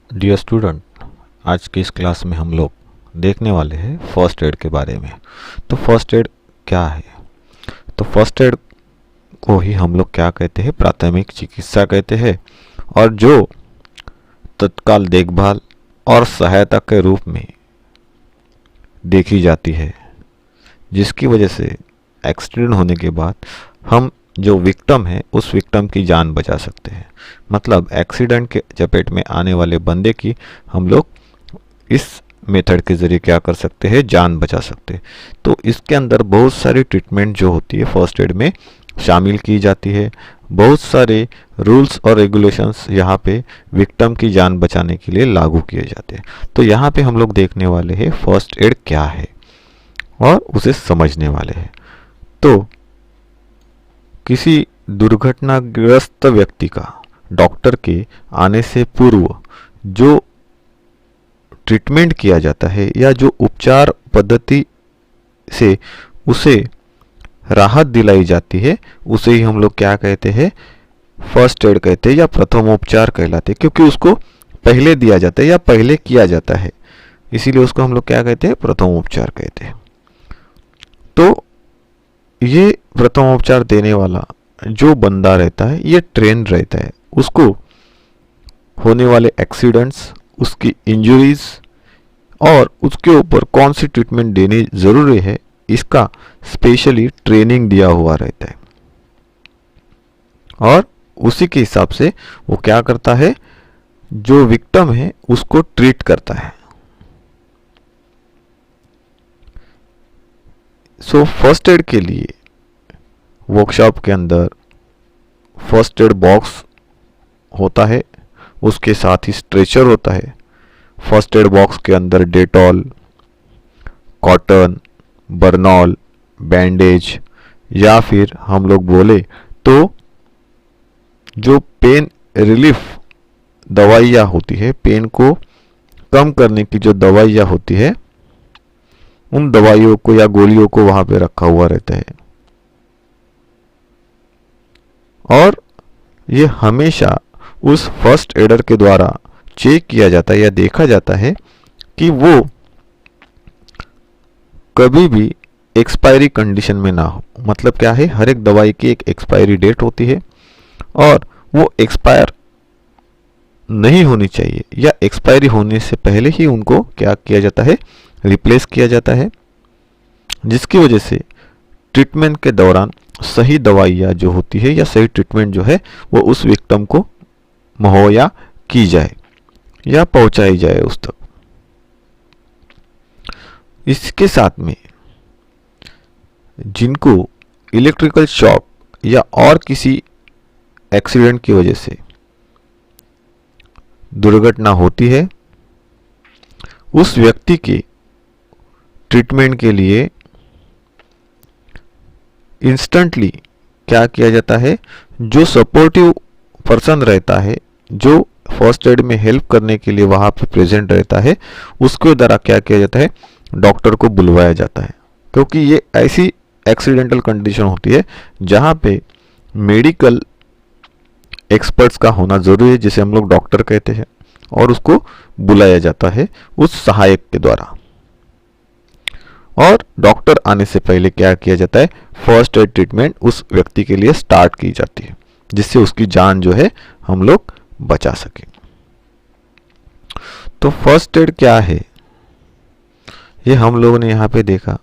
Dear student, आज की इस क्लास में हम लोग देखने वाले हैं फर्स्ट एड के बारे में। तो फर्स्ट एड क्या है? तो फर्स्ट एड को ही हम लोग क्या कहते हैं? प्राथमिक चिकित्सा कहते हैं, और जो तत्काल देखभाल और सहायता के रूप में देखी जाती है, जिसकी वजह से एक्सीडेंट होने के बाद हम जो विक्टिम है उस विक्टिम की जान बचा सकते हैं। मतलब एक्सीडेंट के चपेट में आने वाले बंदे की हम लोग इस मेथड के ज़रिए क्या कर सकते हैं? जान बचा सकते हैं। तो इसके अंदर बहुत सारी ट्रीटमेंट जो होती है फर्स्ट एड में शामिल की जाती है। बहुत सारे रूल्स और रेगुलेशंस यहाँ पे विक्टिम की जान बचाने के लिए लागू किए जाते हैं। तो यहाँ पे हम लोग देखने वाले हैं फर्स्ट एड क्या है और उसे समझने वाले हैं। तो किसी दुर्घटनाग्रस्त व्यक्ति का डॉक्टर के आने से पूर्व जो ट्रीटमेंट किया जाता है या जो उपचार पद्धति से उसे राहत दिलाई जाती है, उसे ही हम लोग क्या कहते हैं? फर्स्ट एड कहते हैं या प्रथमोपचार कहलाते हैं, क्योंकि उसको पहले दिया जाता है या पहले किया जाता है, इसीलिए उसको हम लोग क्या कहते हैं? प्रथमोपचार कहते हैं। तो ये प्रथमोपचार देने वाला जो बंदा रहता है ये ट्रेन रहता है। उसको होने वाले एक्सीडेंट्स, उसकी इंजरीज और उसके ऊपर कौन सी ट्रीटमेंट देनी ज़रूरी है, इसका स्पेशली ट्रेनिंग दिया हुआ रहता है, और उसी के हिसाब से वो क्या करता है? जो विक्टिम है उसको ट्रीट करता है। सो फर्स्ट एड के लिए वर्कशॉप के अंदर फर्स्ट एड बॉक्स होता है, उसके साथ ही स्ट्रेचर होता है। फर्स्ट एड बॉक्स के अंदर डेटॉल, कॉटन, बर्नॉल, बैंडेज, या फिर हम लोग बोले तो जो पेन रिलीफ दवाइयाँ होती है, पेन को कम करने की जो दवाइयाँ होती है, उन दवाइयों को या गोलियों को वहाँ पे रखा हुआ रहता है। और ये हमेशा उस फर्स्ट एडर के द्वारा चेक किया जाता है या देखा जाता है कि वो कभी भी एक्सपायरी कंडीशन में ना हो। मतलब क्या है? हर एक दवाई की एक एक्सपायरी डेट होती है और वो एक्सपायर नहीं होनी चाहिए, या एक्सपायरी होने से पहले ही उनको क्या किया जाता है? रिप्लेस किया जाता है, जिसकी वजह से ट्रीटमेंट के दौरान सही दवाइयाँ जो होती है या सही ट्रीटमेंट जो है वो उस विक्टिम को मुहैया की जाए या पहुंचाई जाए उस तक। इसके साथ में जिनको इलेक्ट्रिकल शॉक या और किसी एक्सीडेंट की वजह से दुर्घटना होती है, उस व्यक्ति के ट्रीटमेंट के लिए इंस्टेंटली क्या किया जाता है? जो सपोर्टिव पर्सन रहता है, जो फर्स्ट एड में हेल्प करने के लिए वहाँ पे प्रेजेंट रहता है, उसके द्वारा क्या किया जाता है? डॉक्टर को बुलवाया जाता है। क्योंकि ये ऐसी एक्सीडेंटल कंडीशन होती है जहाँ पे मेडिकल एक्सपर्ट्स का होना ज़रूरी है, जिसे हम लोग डॉक्टर कहते हैं, और उसको बुलाया जाता है उस सहायक के द्वारा। और डॉक्टर आने से पहले क्या किया जाता है? फर्स्ट एड ट्रीटमेंट उस व्यक्ति के लिए स्टार्ट की जाती है, जिससे उसकी जान जो है हम लोग बचा सके। तो फर्स्ट एड क्या है ये हम लोगों ने यहाँ पे देखा।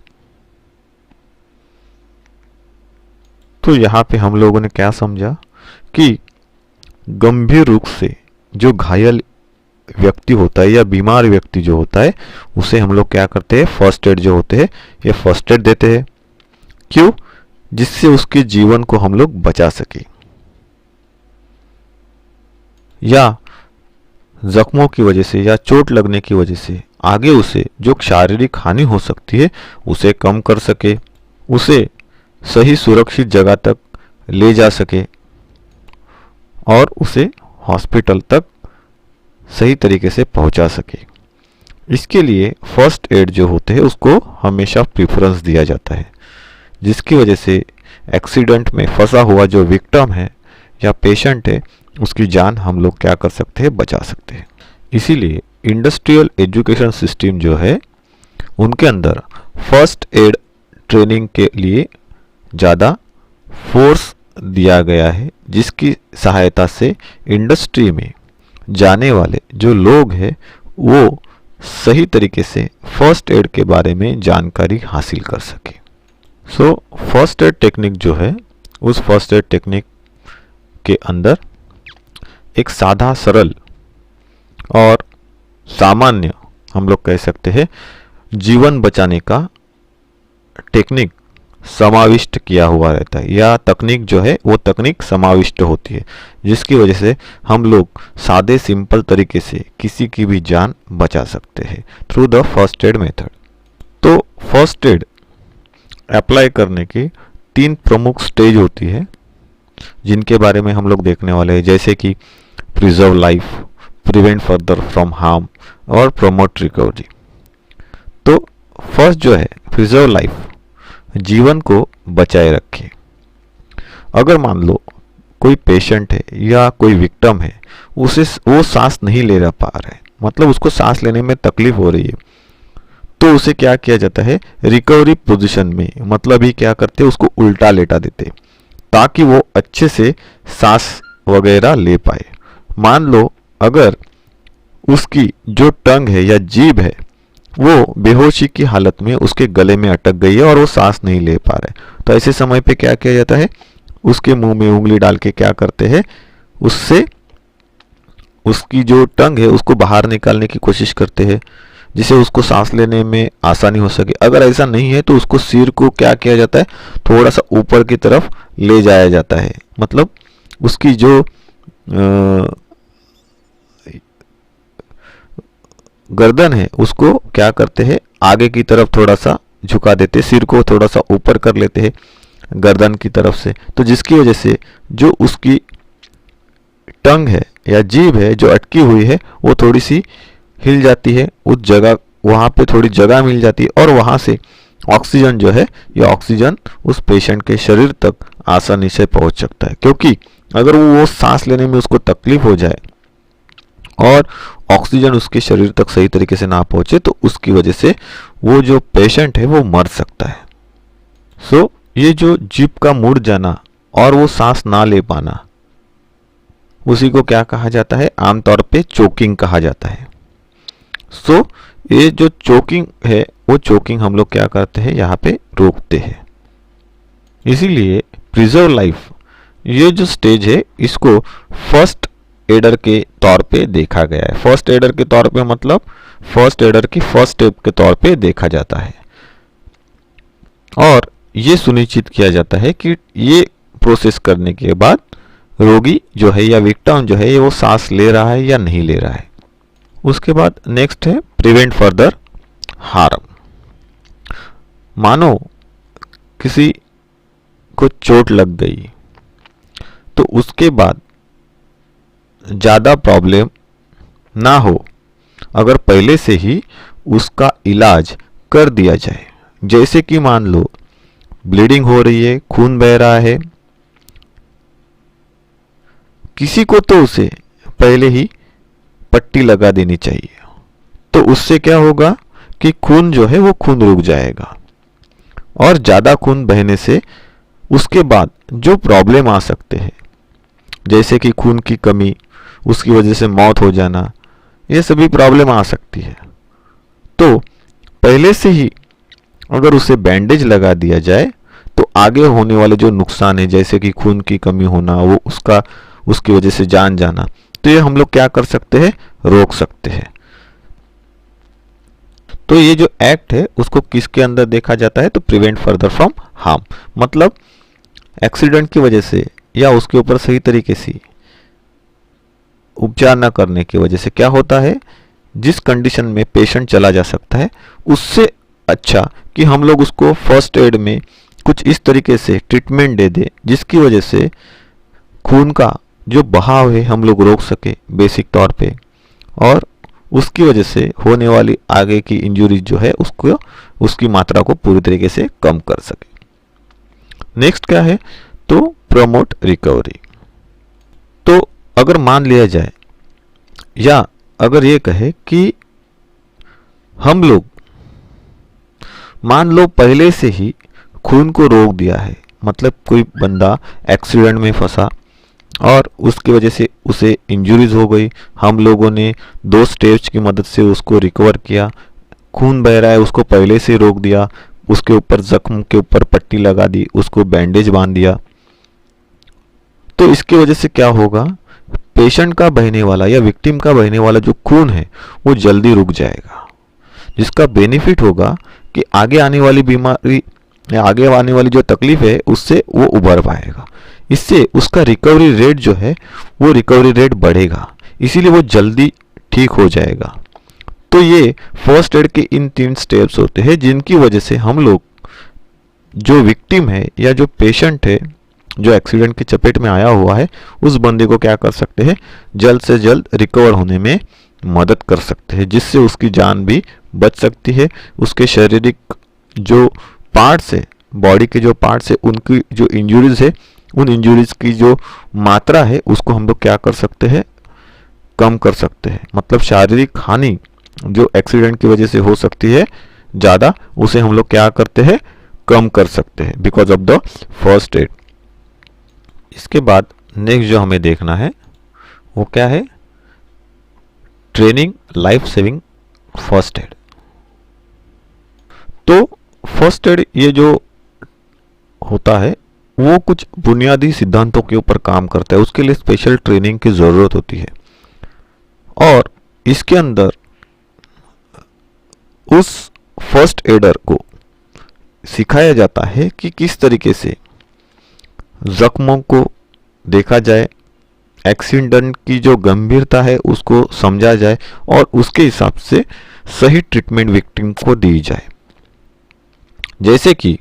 तो यहाँ पे हम लोगों ने क्या समझा कि गंभीर रूप से जो घायल व्यक्ति होता है या बीमार व्यक्ति जो होता है, उसे हम लोग क्या करते हैं? फर्स्ट एड जो होते हैं ये फर्स्ट एड देते हैं। क्यों? जिससे उसके जीवन को हम लोग बचा सके, या जख्मों की वजह से या चोट लगने की वजह से आगे उसे जो शारीरिक हानि हो सकती है उसे कम कर सके, उसे सही सुरक्षित जगह तक ले जा सके और उसे हॉस्पिटल तक सही तरीके से पहुंचा सके। इसके लिए फर्स्ट एड जो होते हैं उसको हमेशा प्रेफरेंस दिया जाता है, जिसकी वजह से एक्सीडेंट में फंसा हुआ जो विक्टिम है या पेशेंट है उसकी जान हम लोग क्या कर सकते हैं? बचा सकते हैं। इसीलिए इंडस्ट्रियल एजुकेशन सिस्टम जो है उनके अंदर फर्स्ट एड ट्रेनिंग के लिए ज़्यादा फोर्स दिया गया है, जिसकी सहायता से इंडस्ट्री में जाने वाले जो लोग हैं वो सही तरीके से फर्स्ट एड के बारे में जानकारी हासिल कर सके। सो फर्स्ट एड टेक्निक जो है, उस फर्स्ट एड टेक्निक के अंदर एक सादा सरल और सामान्य हम लोग कह सकते हैं जीवन बचाने का टेक्निक समाविष्ट किया हुआ रहता है, या तकनीक जो है वो तकनीक समाविष्ट होती है, जिसकी वजह से हम लोग सादे सिंपल तरीके से किसी की भी जान बचा सकते हैं through the first aid method. तो फर्स्ट एड अप्लाई करने की 3 प्रमुख स्टेज होती है, जिनके बारे में हम लोग देखने वाले हैं, जैसे कि preserve life, prevent further from harm और प्रमोट रिकवरी। तो फर्स्ट जो है प्रिजर्व लाइफ, जीवन को बचाए रखे। अगर मान लो कोई पेशेंट है या कोई विक्टिम है, उसे वो सांस नहीं ले रहा पा रहा है, मतलब उसको सांस लेने में तकलीफ हो रही है, तो उसे क्या किया जाता है, रिकवरी पोजीशन में, मतलब ही क्या करते हैं, उसको उल्टा लेटा देते ताकि वो अच्छे से सांस वगैरह ले पाए। मान लो अगर उसकी जो टंग है या जीभ है वो बेहोशी की हालत में उसके गले में अटक गई है और वो सांस नहीं ले पा रहा है, तो ऐसे समय पे क्या किया जाता है, उसके मुंह में उंगली डाल के क्या करते हैं, उससे उसकी जो टंग है उसको बाहर निकालने की कोशिश करते हैं, जिससे उसको सांस लेने में आसानी हो सके। अगर ऐसा नहीं है तो उसको सिर को क्या किया जाता है, थोड़ा सा ऊपर की तरफ ले जाया जाता है, मतलब उसकी जो गर्दन है उसको क्या करते हैं, आगे की तरफ थोड़ा सा झुका देते, सिर को थोड़ा सा ऊपर कर लेते हैं गर्दन की तरफ से, तो जिसकी वजह से जो उसकी टंग है या जीभ है जो अटकी हुई है वो थोड़ी सी हिल जाती है, उस जगह वहाँ पे थोड़ी जगह मिल जाती है और वहाँ से ऑक्सीजन जो है, ये ऑक्सीजन उस पेशेंट के शरीर तक आसानी से पहुँच सकता है। क्योंकि अगर वो सांस लेने में उसको तकलीफ हो जाए और ऑक्सीजन उसके शरीर तक सही तरीके से ना पहुंचे तो उसकी वजह से वो जो पेशेंट है वो मर सकता है। सो ये जो जीभ का मुड़ जाना और वो सांस ना ले पाना, उसी को क्या कहा जाता है, आमतौर पे चोकिंग कहा जाता है। सो ये जो चोकिंग है वो चोकिंग हम लोग क्या करते हैं, यहाँ पे रोकते हैं। इसीलिए प्रिजर्व लाइफ ये जो स्टेज है इसको फर्स्ट एडर के तौर पे देखा गया है। फर्स्ट एडर के तौर पे मतलब फर्स्ट एडर की फर्स्ट स्टेप के तौर पे देखा जाता है और ये सुनिश्चित किया जाता है कि ये प्रोसेस करने के बाद रोगी जो है या विक्टिम जो है वो सांस ले रहा है या नहीं ले रहा है। उसके बाद नेक्स्ट है प्रिवेंट फर्दर हार्म। मानो किसी को चोट लग गई तो उसके बाद ज़्यादा प्रॉब्लम ना हो अगर पहले से ही उसका इलाज कर दिया जाए। जैसे कि मान लो ब्लीडिंग हो रही है, खून बह रहा है, किसी को तो उसे पहले ही पट्टी लगा देनी चाहिए, तो उससे क्या होगा कि खून जो है वो खून रुक जाएगा और ज़्यादा खून बहने से उसके बाद जो प्रॉब्लम आ सकते हैं, जैसे कि खून की कमी, उसकी वजह से मौत हो जाना, ये सभी प्रॉब्लम आ सकती है। तो पहले से ही अगर उसे बैंडेज लगा दिया जाए तो आगे होने वाले जो नुकसान है, जैसे कि खून की कमी होना, वो उसकी वजह से जान जाना, तो ये हम लोग क्या कर सकते हैं, रोक सकते हैं। तो ये जो एक्ट है उसको किसके अंदर देखा जाता है, तो प्रिवेंट फर्दर फ्रॉम हार्म, मतलब एक्सीडेंट की वजह से या उसके ऊपर सही तरीके से उपचार न करने की वजह से क्या होता है, जिस कंडीशन में पेशेंट चला जा सकता है उससे अच्छा कि हम लोग उसको फर्स्ट एड में कुछ इस तरीके से ट्रीटमेंट दे दे जिसकी वजह से खून का जो बहाव है हम लोग रोक सके बेसिक तौर पे, और उसकी वजह से होने वाली आगे की इंजरी जो है उसको उसकी मात्रा को पूरी तरीके से कम कर सके। नेक्स्ट क्या है, तो प्रमोट रिकवरी। तो अगर मान लिया जाए या अगर ये कहे कि हम लोग मान लो पहले से ही खून को रोक दिया है, मतलब कोई बंदा एक्सीडेंट में फंसा और उसकी वजह से उसे इंजरीज हो गई, हम लोगों ने 2 स्टेप्स की मदद से उसको रिकवर किया, खून बह रहा है उसको पहले से रोक दिया, उसके ऊपर जख्म के ऊपर पट्टी लगा दी, उसको बैंडेज बांध दिया, तो इसकी वजह से क्या होगा, पेशेंट का बहने वाला या विक्टिम का बहने वाला जो खून है वो जल्दी रुक जाएगा, जिसका बेनिफिट होगा कि आगे आने वाली बीमारी या आगे आने वाली जो तकलीफ है उससे वो उभर पाएगा। इससे उसका रिकवरी रेट जो है वो रिकवरी रेट बढ़ेगा, इसीलिए वो जल्दी ठीक हो जाएगा। तो ये फर्स्ट एड के इन 3 स्टेप्स होते हैं जिनकी वजह से हम लोग जो विक्टिम है या जो पेशेंट है जो एक्सीडेंट की चपेट में आया हुआ है उस बंदे को क्या कर सकते हैं, जल्द से जल्द रिकवर होने में मदद कर सकते हैं, जिससे उसकी जान भी बच सकती है। उसके शारीरिक जो पार्ट्स है, बॉडी के जो पार्ट्स है, उनकी जो इंजरीज है, उन इंजरीज की जो मात्रा है उसको हम लोग क्या कर सकते हैं, कम कर सकते हैं। मतलब शारीरिक हानि जो एक्सीडेंट की वजह से हो सकती है ज़्यादा, उसे हम लोग क्या करते हैं, कम कर सकते हैं because of the first aid. इसके बाद नेक्स्ट जो हमें देखना है वो क्या है, training life saving first aid. तो फर्स्ट एड ये जो होता है वो कुछ बुनियादी सिद्धांतों के ऊपर काम करता है, उसके लिए स्पेशल ट्रेनिंग की ज़रूरत होती है और इसके अंदर उस फर्स्ट एडर को सिखाया जाता है कि किस तरीके से जख्मों को देखा जाए, एक्सीडेंट की जो गंभीरता है उसको समझा जाए और उसके हिसाब से सही ट्रीटमेंट विक्टिम को दी जाए। जैसे कि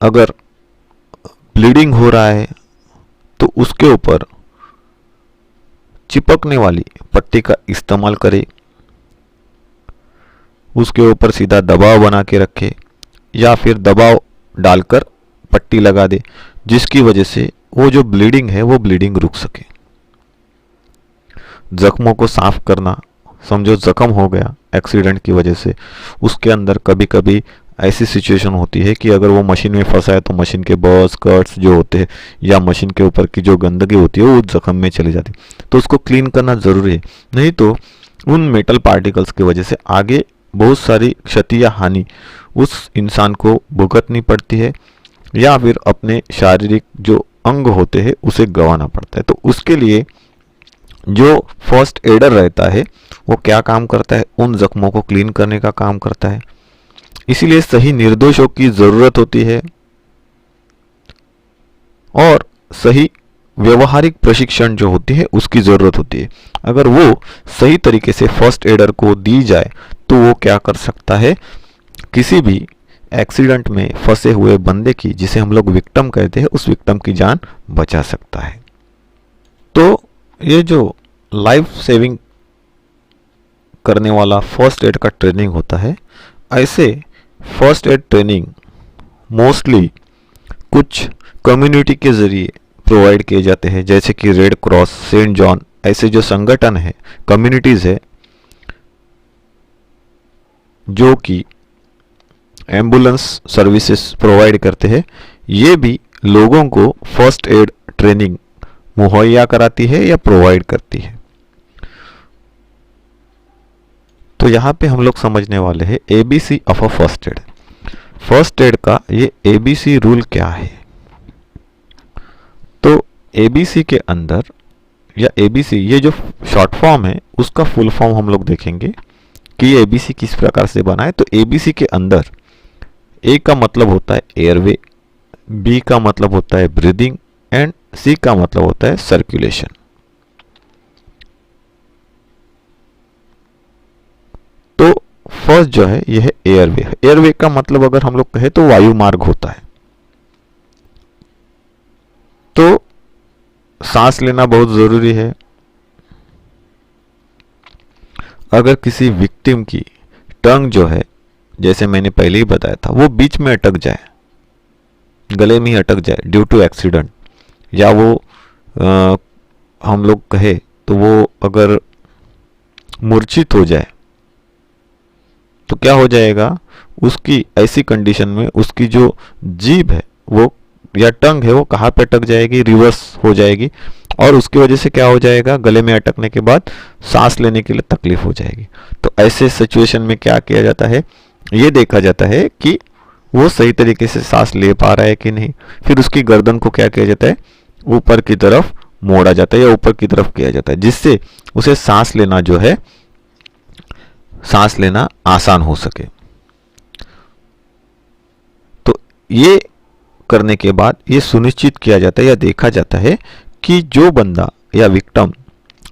अगर ब्लीडिंग हो रहा है तो उसके ऊपर चिपकने वाली पट्टी का इस्तेमाल करें, उसके ऊपर सीधा दबाव बना के रखे या फिर दबाव डालकर पट्टी लगा दे, जिसकी वजह से वो जो ब्लीडिंग है वो ब्लीडिंग रुक सके। जख्मों को साफ करना, समझो जख्म हो गया एक्सीडेंट की वजह से, उसके अंदर कभी कभी ऐसी सिचुएशन होती है कि अगर वो मशीन में फंसा है तो मशीन के बर्स कट्स जो होते हैं या मशीन के ऊपर की जो गंदगी होती है वो जख्म में चली जाती है, तो उसको क्लीन करना ज़रूरी है, नहीं तो उन मेटल पार्टिकल्स की वजह से आगे बहुत सारी क्षति या हानि उस इंसान को भुगतनी पड़ती है या फिर अपने शारीरिक जो अंग होते हैं उसे गंवाना पड़ता है। तो उसके लिए जो फर्स्ट एडर रहता है वो क्या काम करता है, उन जख्मों को क्लीन करने का काम करता है। इसीलिए सही निर्देशों की ज़रूरत होती है और सही व्यवहारिक प्रशिक्षण जो होती है उसकी ज़रूरत होती है। अगर वो सही तरीके से फर्स्ट एडर को दी जाए तो वो क्या कर सकता है, किसी भी एक्सीडेंट में फंसे हुए बंदे की, जिसे हम लोग विक्टिम कहते हैं, उस विक्टिम की जान बचा सकता है। तो ये जो लाइफ सेविंग करने वाला फर्स्ट एड का ट्रेनिंग होता है, ऐसे फर्स्ट एड ट्रेनिंग मोस्टली कुछ कम्युनिटी के ज़रिए प्रोवाइड किए जाते हैं, जैसे कि रेड क्रॉस, सेंट जॉन, ऐसे जो संगठन है, कम्युनिटीज़ है जो कि एम्बुलेंस सर्विसेज प्रोवाइड करते हैं, ये भी लोगों को फर्स्ट एड ट्रेनिंग मुहैया कराती है या प्रोवाइड करती है। तो यहाँ पे हम लोग समझने वाले हैं ABC of a first aid. First aid का ये एबीसी रूल क्या है। तो एबीसी के अंदर या एबीसी ये जो शॉर्ट फॉर्म है उसका फुल फॉर्म हम लोग देखेंगे कि ये एबीसी किस प्रकार से बना है। तो एबीसी के अंदर ए का मतलब होता है एयरवे, बी का मतलब होता है ब्रीदिंग एंड सी का मतलब होता है सर्कुलेशन। तो फर्स्ट जो है यह है एयरवे। एयरवे का मतलब अगर हम लोग कहें तो वायु मार्ग होता है। तो सांस लेना बहुत जरूरी है। अगर किसी विक्टिम की टंग जो है, जैसे मैंने पहले ही बताया था, वो बीच में अटक जाए, गले में ही अटक जाए ड्यू टू एक्सीडेंट, या वो हम लोग कहे तो वो अगर मूर्छित हो जाए तो क्या हो जाएगा, उसकी ऐसी कंडीशन में उसकी जो जीभ है वो या टंग है वो कहाँ पे अटक जाएगी, रिवर्स हो जाएगी, और उसकी वजह से क्या हो जाएगा, गले में अटकने के बाद सांस लेने के लिए तकलीफ हो जाएगी। तो ऐसे सिचुएशन में क्या किया जाता है, ये देखा जाता है कि वो सही तरीके से सांस ले पा रहा है कि नहीं। फिर उसकी गर्दन को क्या किया जाता है, ऊपर की तरफ मोड़ा जाता है या ऊपर की तरफ किया जाता है, जिससे उसे सांस लेना जो है, सांस लेना आसान हो सके। तो ये करने के बाद ये सुनिश्चित किया जाता है या देखा जाता है कि जो बंदा या विक्टिम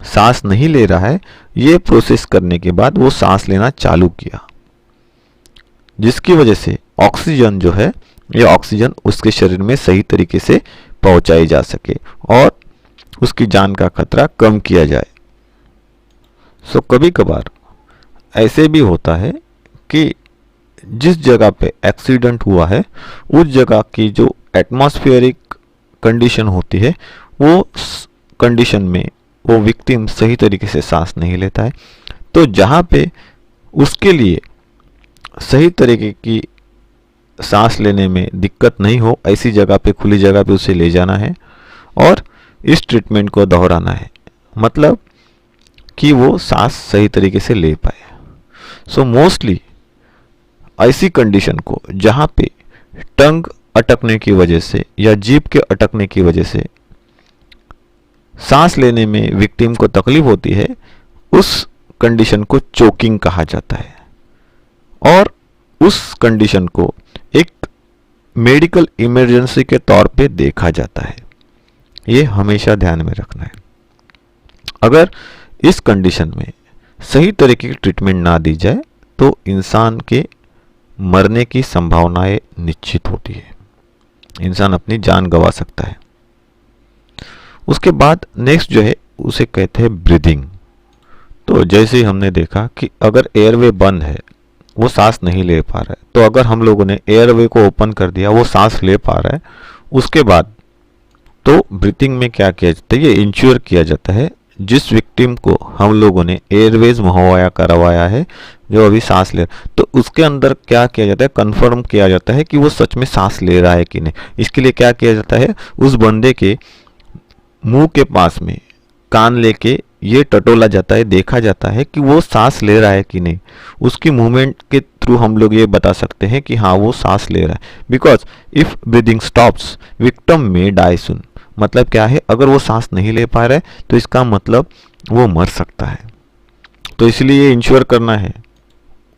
सांस नहीं ले रहा है, ये प्रोसेस करने के बाद वो सांस लेना चालू किया, जिसकी वजह से ऑक्सीजन जो है, ये ऑक्सीजन उसके शरीर में सही तरीके से पहुंचाई जा सके और उसकी जान का खतरा कम किया जाए। सो कभी कभार ऐसे भी होता है कि जिस जगह पे एक्सीडेंट हुआ है उस जगह की जो एटमॉस्फेरिक कंडीशन होती है, वो कंडीशन में वो विक्टिम सही तरीके से सांस नहीं लेता है। तो जहाँ पे उसके लिए सही तरीके की सांस लेने में दिक्कत नहीं हो, ऐसी जगह पे, खुली जगह पे उसे ले जाना है और इस ट्रीटमेंट को दोहराना है, मतलब कि वो सांस सही तरीके से ले पाए। सो मोस्टली ऐसी कंडीशन को जहाँ पे टंग अटकने की वजह से या जीभ के अटकने की वजह से सांस लेने में विक्टिम को तकलीफ होती है, उस कंडीशन को चोकिंग कहा जाता है और उस कंडीशन को एक मेडिकल इमरजेंसी के तौर पे देखा जाता है। ये हमेशा ध्यान में रखना है। अगर इस कंडीशन में सही तरीके की ट्रीटमेंट ना दी जाए तो इंसान के मरने की संभावनाएं निश्चित होती है, इंसान अपनी जान गंवा सकता है। उसके बाद नेक्स्ट जो है उसे कहते हैं ब्रीदिंग। तो जैसे ही हमने देखा कि अगर एयरवे बंद है, वो सांस नहीं ले पा रहा है, तो अगर हम लोगों ने एयरवे को ओपन कर दिया, वो सांस ले पा रहा है, उसके बाद तो ब्रीथिंग में क्या किया जाता है, ये इंश्योर किया जाता है जिस विक्टिम को हम लोगों ने एयरवेज मुहैया करवाया है, जो अभी सांस ले, तो उसके अंदर क्या किया जाता है, कंफर्म किया जाता है कि वो सच में सांस ले रहा है कि नहीं। इसके लिए क्या किया जाता है, उस बंदे के मुंह के पास में कान लेके ये टटोला जाता है, देखा जाता है कि वो सांस ले रहा है कि नहीं। उसकी मूवमेंट के थ्रू हम लोग ये बता सकते हैं कि हाँ वो सांस ले रहा है। Because if breathing stops victim में डाई सून, मतलब क्या है, अगर वो सांस नहीं ले पा रहा है तो इसका मतलब वो मर सकता है। तो इसलिए ये इंश्योर करना है।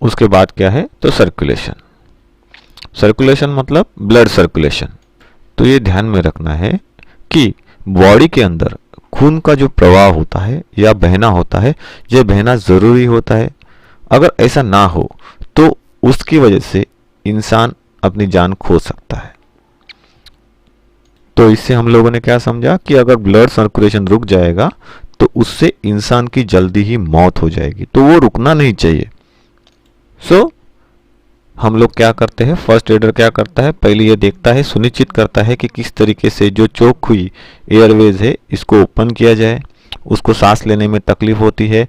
उसके बाद क्या है, तो सर्कुलेशन। सर्कुलेशन मतलब ब्लड सर्कुलेशन। तो ये ध्यान में रखना है कि बॉडी के अंदर खून का जो प्रवाह होता है या बहना होता है, ये बहना ज़रूरी होता है। अगर ऐसा ना हो तो उसकी वजह से इंसान अपनी जान खो सकता है। तो इससे हम लोगों ने क्या समझा कि अगर ब्लड सर्कुलेशन रुक जाएगा तो उससे इंसान की जल्दी ही मौत हो जाएगी, तो वो रुकना नहीं चाहिए। सो हम लोग क्या करते हैं, फर्स्ट एडर क्या करता है, पहले ये देखता है, सुनिश्चित करता है कि किस तरीके से जो चोक हुई एयरवेज है इसको ओपन किया जाए। उसको सांस लेने में तकलीफ होती है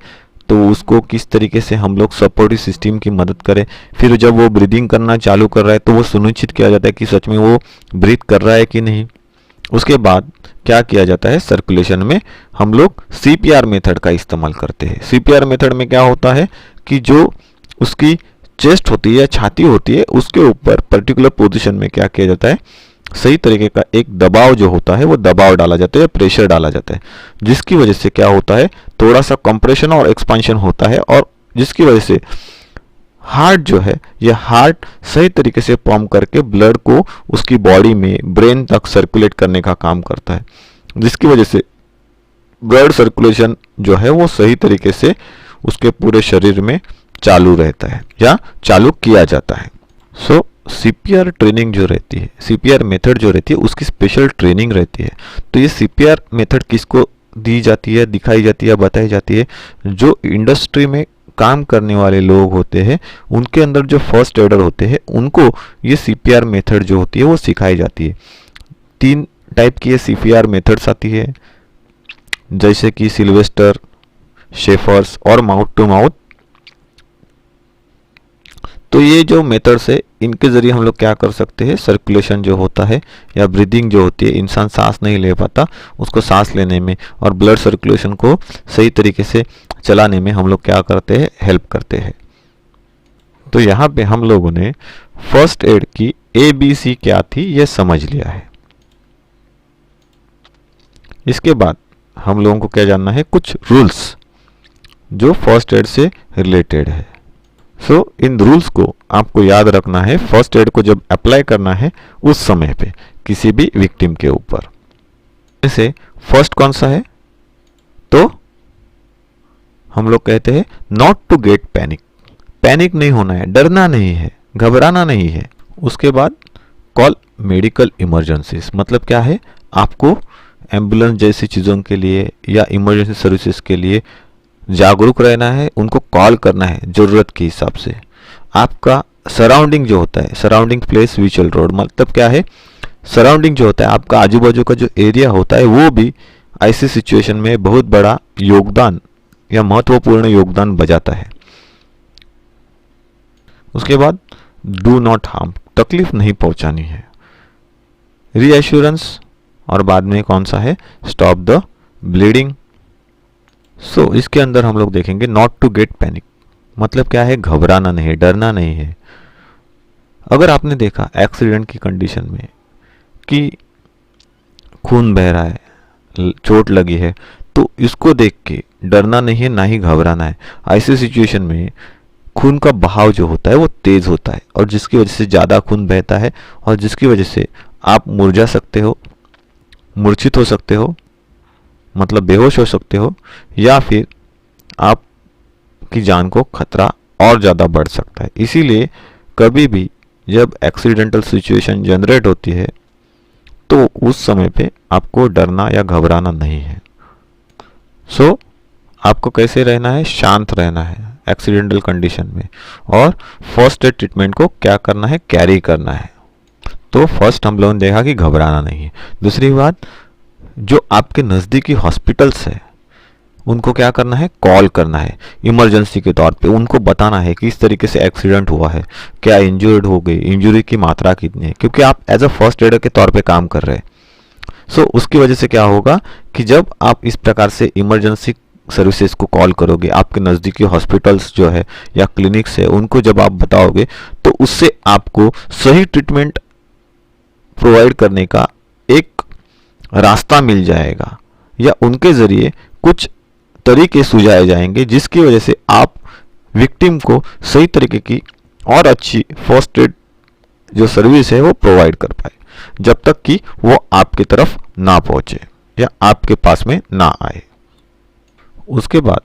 तो उसको किस तरीके से हम लोग सपोर्टिव सिस्टम की मदद करें। फिर जब वो ब्रीदिंग करना चालू कर रहा है तो वो सुनिश्चित किया जाता है कि सच में वो ब्रीथ कर रहा है कि नहीं। उसके बाद क्या किया जाता है, सर्कुलेशन में हम लोग CPR मेथड का इस्तेमाल करते हैं। CPR मेथड में क्या होता है कि जो उसकी चेस्ट होती है या छाती होती है, उसके ऊपर पर्टिकुलर पोजीशन में क्या किया जाता है, सही तरीके का एक दबाव जो होता है वो दबाव डाला जाता है या प्रेशर डाला जाता है, जिसकी वजह से क्या होता है, थोड़ा सा कंप्रेशन और एक्सपेंशन होता है और जिसकी वजह से हार्ट जो है, ये हार्ट सही तरीके से पंप करके ब्लड को उसकी बॉडी में ब्रेन तक सर्कुलेट करने का काम करता है, जिसकी वजह से ब्लड सर्कुलेशन जो है वो सही तरीके से उसके पूरे शरीर में चालू रहता है या चालू किया जाता है। सो CPR ट्रेनिंग जो रहती है, CPR मेथड जो रहती है, उसकी स्पेशल ट्रेनिंग रहती है। तो ये CPR मेथड किसको दी जाती है, दिखाई जाती है, बताई जाती है, जो इंडस्ट्री में काम करने वाले लोग होते हैं, उनके अंदर जो फर्स्ट एडर होते हैं, उनको ये CPR मेथड जो होती है वो सिखाई जाती है। 3 टाइप की ये CPR मेथड्स आती है। जैसे कि सिल्वेस्टर, शेफर्स और माउथ टू माउथ। तो ये जो मेथड्स है इनके ज़रिए हम लोग क्या कर सकते हैं, सर्कुलेशन जो होता है या ब्रीदिंग जो होती है, इंसान सांस नहीं ले पाता उसको सांस लेने में और ब्लड सर्कुलेशन को सही तरीके से चलाने में हम लोग क्या करते हैं, हेल्प करते हैं। तो यहाँ पे हम लोगों ने फर्स्ट एड की ABC क्या थी ये समझ लिया है। इसके बाद हम लोगों को क्या जानना है, कुछ रूल्स जो फर्स्ट एड से रिलेटेड है। इन रूल्स को आपको याद रखना है फर्स्ट एड को जब अप्लाई करना है उस समय पे किसी भी विक्टिम के ऊपर। जैसे फर्स्ट कौन सा है, तो हम लोग कहते हैं not to get panic. Panic नहीं होना है, डरना नहीं है, घबराना नहीं है। उसके बाद कॉल मेडिकल इमरजेंसीज, मतलब क्या है, आपको एम्बुलेंस जैसी चीज़ों के लिए या इमरजेंसी सर्विसेज के लिए जागरूक रहना है, उनको कॉल करना है ज़रूरत के हिसाब से। आपका सराउंडिंग जो होता है, सराउंडिंग प्लेस विजुअल रोड, मतलब क्या है, सराउंडिंग जो होता है आपका आजू बाजू का जो एरिया होता है वो भी ऐसी सिचुएशन में बहुत बड़ा योगदान या महत्वपूर्ण योगदान बजाता है। उसके बाद डू नॉट हार्म, तकलीफ नहीं पहुंचानी है। रीएश्योरेंस, और बाद में कौन सा है, स्टॉप द ब्लीडिंग। इसके अंदर हम लोग देखेंगे नॉट टू गेट पैनिक, मतलब क्या है, घबराना नहीं है, डरना नहीं है। अगर आपने देखा एक्सीडेंट की कंडीशन में कि खून बह रहा है, चोट लगी है, तो इसको देख के डरना नहीं है, ना ही घबराना है। ऐसी सिचुएशन में खून का बहाव जो होता है वो तेज होता है और जिसकी वजह से ज़्यादा खून बहता है और जिसकी वजह से आप मुरझा सकते हो, मूर्छित हो सकते हो, मतलब बेहोश हो सकते हो, या फिर आपकी जान को खतरा और ज़्यादा बढ़ सकता है। इसीलिए कभी भी जब एक्सीडेंटल सिचुएशन जनरेट होती है तो उस समय पे आपको डरना या घबराना नहीं है। आपको कैसे रहना है, शांत रहना है एक्सीडेंटल कंडीशन में, और फर्स्ट एड ट्रीटमेंट को क्या करना है, कैरी करना है। तो फर्स्ट हम लोगों ने देखा कि घबराना नहीं है। दूसरी बात, जो आपके नज़दीकी हॉस्पिटल्स है उनको क्या करना है, कॉल करना है इमरजेंसी के तौर पे, उनको बताना है कि इस तरीके से एक्सीडेंट हुआ है, क्या इंजर्ड हो गई, इंजरी की मात्रा कितनी है, क्योंकि आप एज अ फर्स्ट एडर के तौर पे काम कर रहे हैं। उसकी वजह से क्या होगा कि जब आप इस प्रकार से इमरजेंसी सर्विसेज को कॉल करोगे, आपके नज़दीकी हॉस्पिटल्स जो है या क्लिनिक्स है उनको जब आप बताओगे तो उससे आपको सही ट्रीटमेंट प्रोवाइड करने का एक रास्ता मिल जाएगा, या उनके ज़रिए कुछ तरीके सुझाए जाएंगे जिसकी वजह से आप विक्टिम को सही तरीके की और अच्छी फर्स्ट एड जो सर्विस है वो प्रोवाइड कर पाए, जब तक कि वो आपकी तरफ ना पहुंचे या आपके पास में ना आए। उसके बाद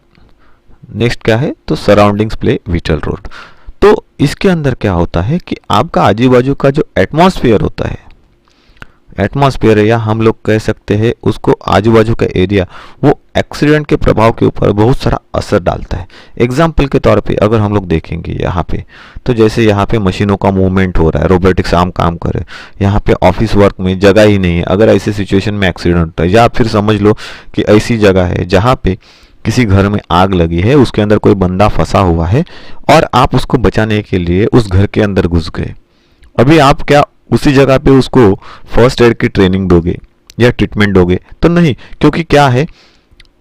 नेक्स्ट क्या है, तो सराउंडिंग्स प्ले विटल रोल। तो इसके अंदर क्या होता है कि आपका आजू बाजू का जो एटमॉस्फेयर होता है, एटमॉस्फेयर या हम लोग कह सकते हैं उसको आजू बाजू का एरिया, वो एक्सीडेंट के प्रभाव के ऊपर बहुत सारा असर डालता है। एग्जाम्पल के तौर पे अगर हम लोग देखेंगे यहाँ पे, तो जैसे यहाँ पे मशीनों का मूवमेंट हो रहा है, रोबोटिक्स काम कर रहे हैं, यहाँ पे ऑफिस वर्क में जगह ही नहीं है, अगर ऐसी सिचुएशन में एक्सीडेंट होता है, या फिर समझ लो कि ऐसी जगह है जहाँ पे किसी घर में आग लगी है, उसके अंदर कोई बंदा फंसा हुआ है और आप उसको बचाने के लिए उस घर के अंदर घुस गए। अभी आप क्या उसी जगह पे उसको फर्स्ट एड की ट्रेनिंग दोगे या ट्रीटमेंट दोगे? तो नहीं, क्योंकि क्या है,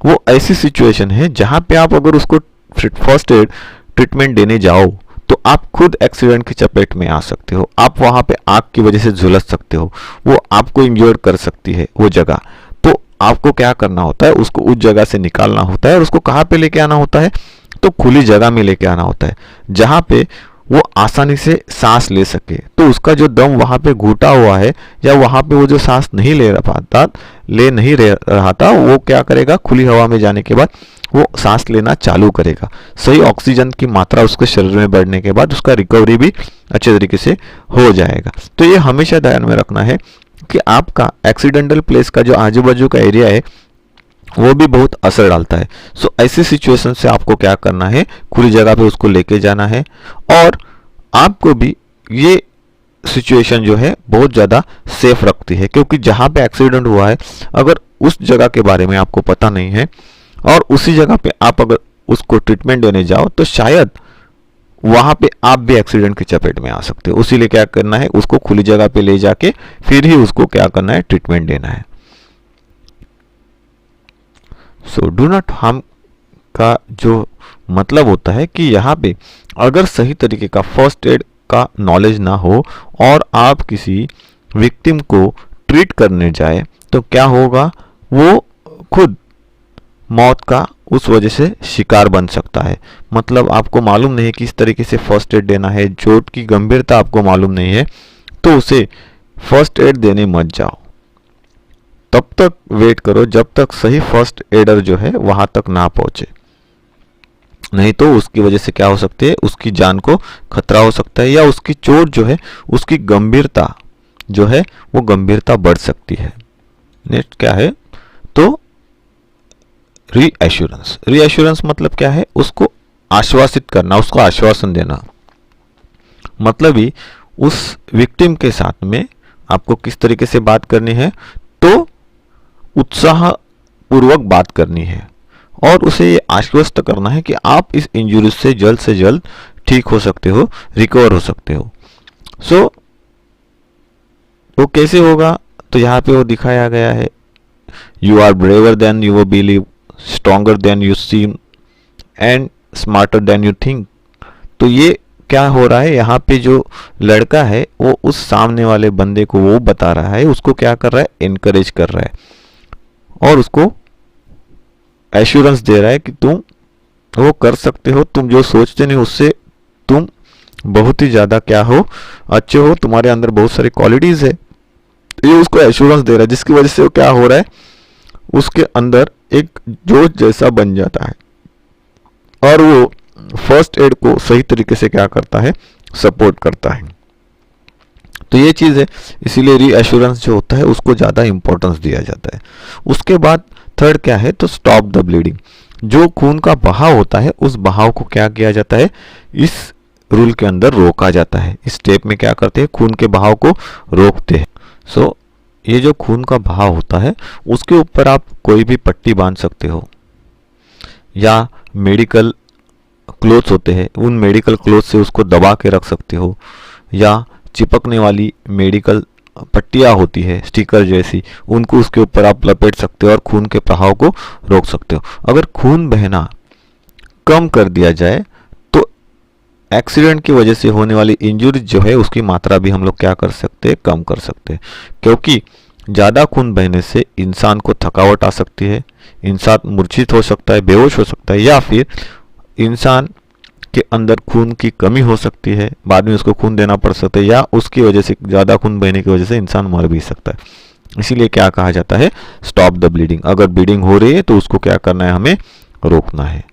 वो ऐसी सिचुएशन है जहाँ पे आप अगर उसको फर्स्ट एड ट्रीटमेंट देने जाओ तो आप खुद एक्सीडेंट की चपेट में आ सकते हो, आप वहाँ पे आग की वजह से झुलस सकते हो, वो आपको इंजर्ड कर सकती है वो जगह। तो आपको क्या करना होता है, उसको उस जगह से निकालना होता है और उसको कहाँ पे लेके आना होता है, तो खुली जगह में लेके आना होता है जहाँ पे वो आसानी से सांस ले सके। तो उसका जो दम वहाँ पे घुटा हुआ है या वहाँ पे वो जो सांस नहीं ले रहा था, वो क्या करेगा, खुली हवा में जाने के बाद वो सांस लेना चालू करेगा। सही ऑक्सीजन की मात्रा उसके शरीर में बढ़ने के बाद उसका रिकवरी भी अच्छे तरीके से हो जाएगा। तो ये हमेशा ध्यान में रखना है कि आपका एक्सीडेंटल प्लेस का जो आजू बाजू का एरिया है वो भी बहुत असर डालता है। ऐसी सिचुएशन से आपको क्या करना है, खुली जगह पे उसको लेके जाना है, और आपको भी ये सिचुएशन जो है बहुत ज़्यादा सेफ रखती है, क्योंकि जहाँ पे एक्सीडेंट हुआ है अगर उस जगह के बारे में आपको पता नहीं है और उसी जगह पे आप अगर उसको ट्रीटमेंट देने जाओ तो शायद वहां पे आप भी एक्सीडेंट की चपेट में आ सकते हो। इसीलिए क्या करना है, उसको खुली जगह पे ले जाके फिर ही उसको क्या करना है, ट्रीटमेंट देना है। सो डू नॉट हार्म का जो मतलब होता है कि यहाँ पे अगर सही तरीके का फर्स्ट एड का नॉलेज ना हो और आप किसी विक्टिम को ट्रीट करने जाए तो क्या होगा, वो खुद मौत का उस वजह से शिकार बन सकता है। मतलब आपको मालूम नहीं है किस तरीके से फर्स्ट एड देना है, चोट की गंभीरता आपको मालूम नहीं है, तो उसे फर्स्ट एड देने मत जाओ। तब तक वेट करो जब तक सही फर्स्ट एडर जो है वहां तक ना पहुंचे, नहीं तो उसकी वजह से क्या हो सकती है, उसकी जान को खतरा हो सकता है या उसकी चोट जो है उसकी गंभीरता जो है वो गंभीरता बढ़ सकती है। नेक्स्ट क्या है, तो रीएश्योरेंस। रीएश्योरेंस मतलब क्या है, उसको आश्वासित करना, उसको आश्वासन देना। मतलब ही उस विक्टिम के साथ में आपको किस तरीके से बात करनी है, तो उत्साह पूर्वक बात करनी है और उसे ये आश्वस्त करना है कि आप इस इंजरी से जल्द ठीक हो सकते हो, रिकवर हो सकते हो। सो वो कैसे होगा, तो यहाँ पे वो दिखाया गया है, you are braver than you believe, stronger than you seem and smarter than you think. तो ये क्या हो रहा है, यहाँ पे जो लड़का है वो उस सामने वाले बंदे को वो बता रहा है, उसको क्या कर रहा है, इनकरेज कर रहा है और उसको एश्योरेंस दे रहा है कि तुम वो कर सकते हो, तुम जो सोचते नहीं उससे तुम बहुत ही ज़्यादा क्या हो, अच्छे हो, तुम्हारे अंदर बहुत सारी क्वालिटीज़ है। ये उसको एश्योरेंस दे रहा है जिसकी वजह से वो क्या हो रहा है, उसके अंदर एक जोश जैसा बन जाता है और वो फर्स्ट एड को सही तरीके से क्या करता है, सपोर्ट करता है। तो ये चीज़ है, इसीलिए रीएश्योरेंस जो होता है उसको ज़्यादा इंपॉर्टेंस दिया जाता है। उसके बाद थर्ड क्या है, तो स्टॉप द ब्लीडिंग। जो खून का बहाव होता है उस बहाव को क्या किया जाता है, इस रूल के अंदर रोका जाता है। इस स्टेप में क्या करते हैं, खून के बहाव को रोकते हैं। सो ये जो खून का बहाव होता है उसके ऊपर आप कोई भी पट्टी बांध सकते हो या मेडिकल क्लोथ्स होते हैं उन मेडिकल क्लोथ से उसको दबा के रख सकते हो या चिपकने वाली मेडिकल पट्टियाँ होती है स्टिकर जैसी, उनको उसके ऊपर आप लपेट सकते हो और खून के प्रवाह को रोक सकते हो। अगर खून बहना कम कर दिया जाए तो एक्सीडेंट की वजह से होने वाली इंजरी जो है उसकी मात्रा भी हम लोग क्या कर सकते हैं, कम कर सकते हैं। क्योंकि ज़्यादा खून बहने से इंसान को थकावट आ सकती है, इंसान मूर्छित हो सकता है, बेहोश हो सकता है या फिर इंसान के अंदर खून की कमी हो सकती है, बाद में उसको खून देना पड़ सकता है या उसकी वजह से ज़्यादा खून बहने की वजह से इंसान मर भी सकता है। इसीलिए क्या कहा जाता है, स्टॉप द ब्लीडिंग। अगर ब्लीडिंग हो रही है तो उसको क्या करना है, हमें रोकना है।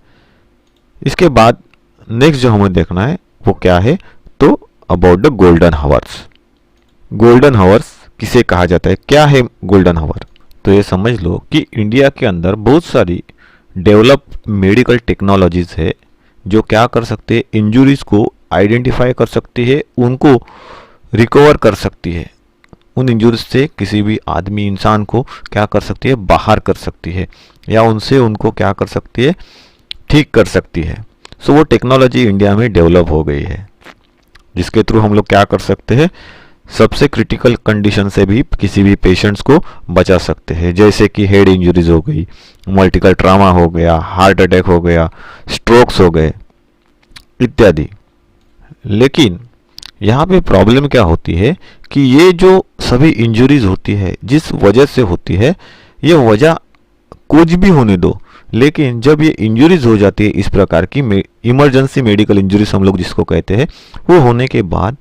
इसके बाद नेक्स्ट जो हमें देखना है वो क्या है, तो about the golden hours. Golden hours किसे कहा जाता है, क्या है गोल्डन हावर? तो ये समझ लो कि इंडिया के अंदर बहुत सारी डेवलप मेडिकल टेक्नोलॉजीज है जो क्या कर सकते हैं, इंजुरीज को आइडेंटिफाई कर सकती है, उनको रिकवर कर सकती है, उन इंजुरीज से किसी भी आदमी इंसान को क्या कर सकती है, बाहर कर सकती है या उनसे उनको क्या कर सकती है, ठीक कर सकती है। सो वो टेक्नोलॉजी इंडिया में डेवलप हो गई है जिसके थ्रू हम लोग क्या कर सकते हैं, सबसे क्रिटिकल कंडीशन से भी किसी भी पेशेंट्स को बचा सकते हैं, जैसे कि हेड इंजरीज हो गई, मल्टीपल ट्रामा हो गया, हार्ट अटैक हो गया, स्ट्रोक्स हो गए इत्यादि। लेकिन यहाँ पे प्रॉब्लम क्या होती है कि ये जो सभी इंजरीज होती है जिस वजह से होती है, ये वजह कुछ भी होने दो, लेकिन जब ये इंजरीज हो जाती है इस प्रकार की इमरजेंसी मेडिकल इंजरीज हम लोग जिसको कहते हैं, वो होने के बाद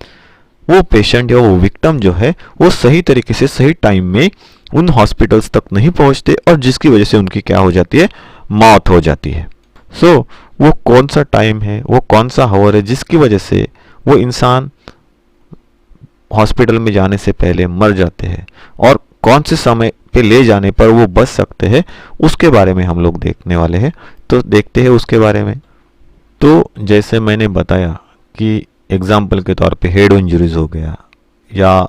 वो पेशेंट या वो विक्टिम जो है वो सही तरीके से सही टाइम में उन हॉस्पिटल्स तक नहीं पहुंचते और जिसकी वजह से उनकी क्या हो जाती है, मौत हो जाती है। सो वो कौन सा टाइम है, वो कौन सा हावर है जिसकी वजह से वो इंसान हॉस्पिटल में जाने से पहले मर जाते हैं और कौन से समय पे ले जाने पर वो बच सकते हैं, उसके बारे में हम लोग देखने वाले हैं। तो देखते हैं उसके बारे में। तो जैसे मैंने बताया कि एग्जाम्पल के तौर पे हेड इंजरीज हो गया या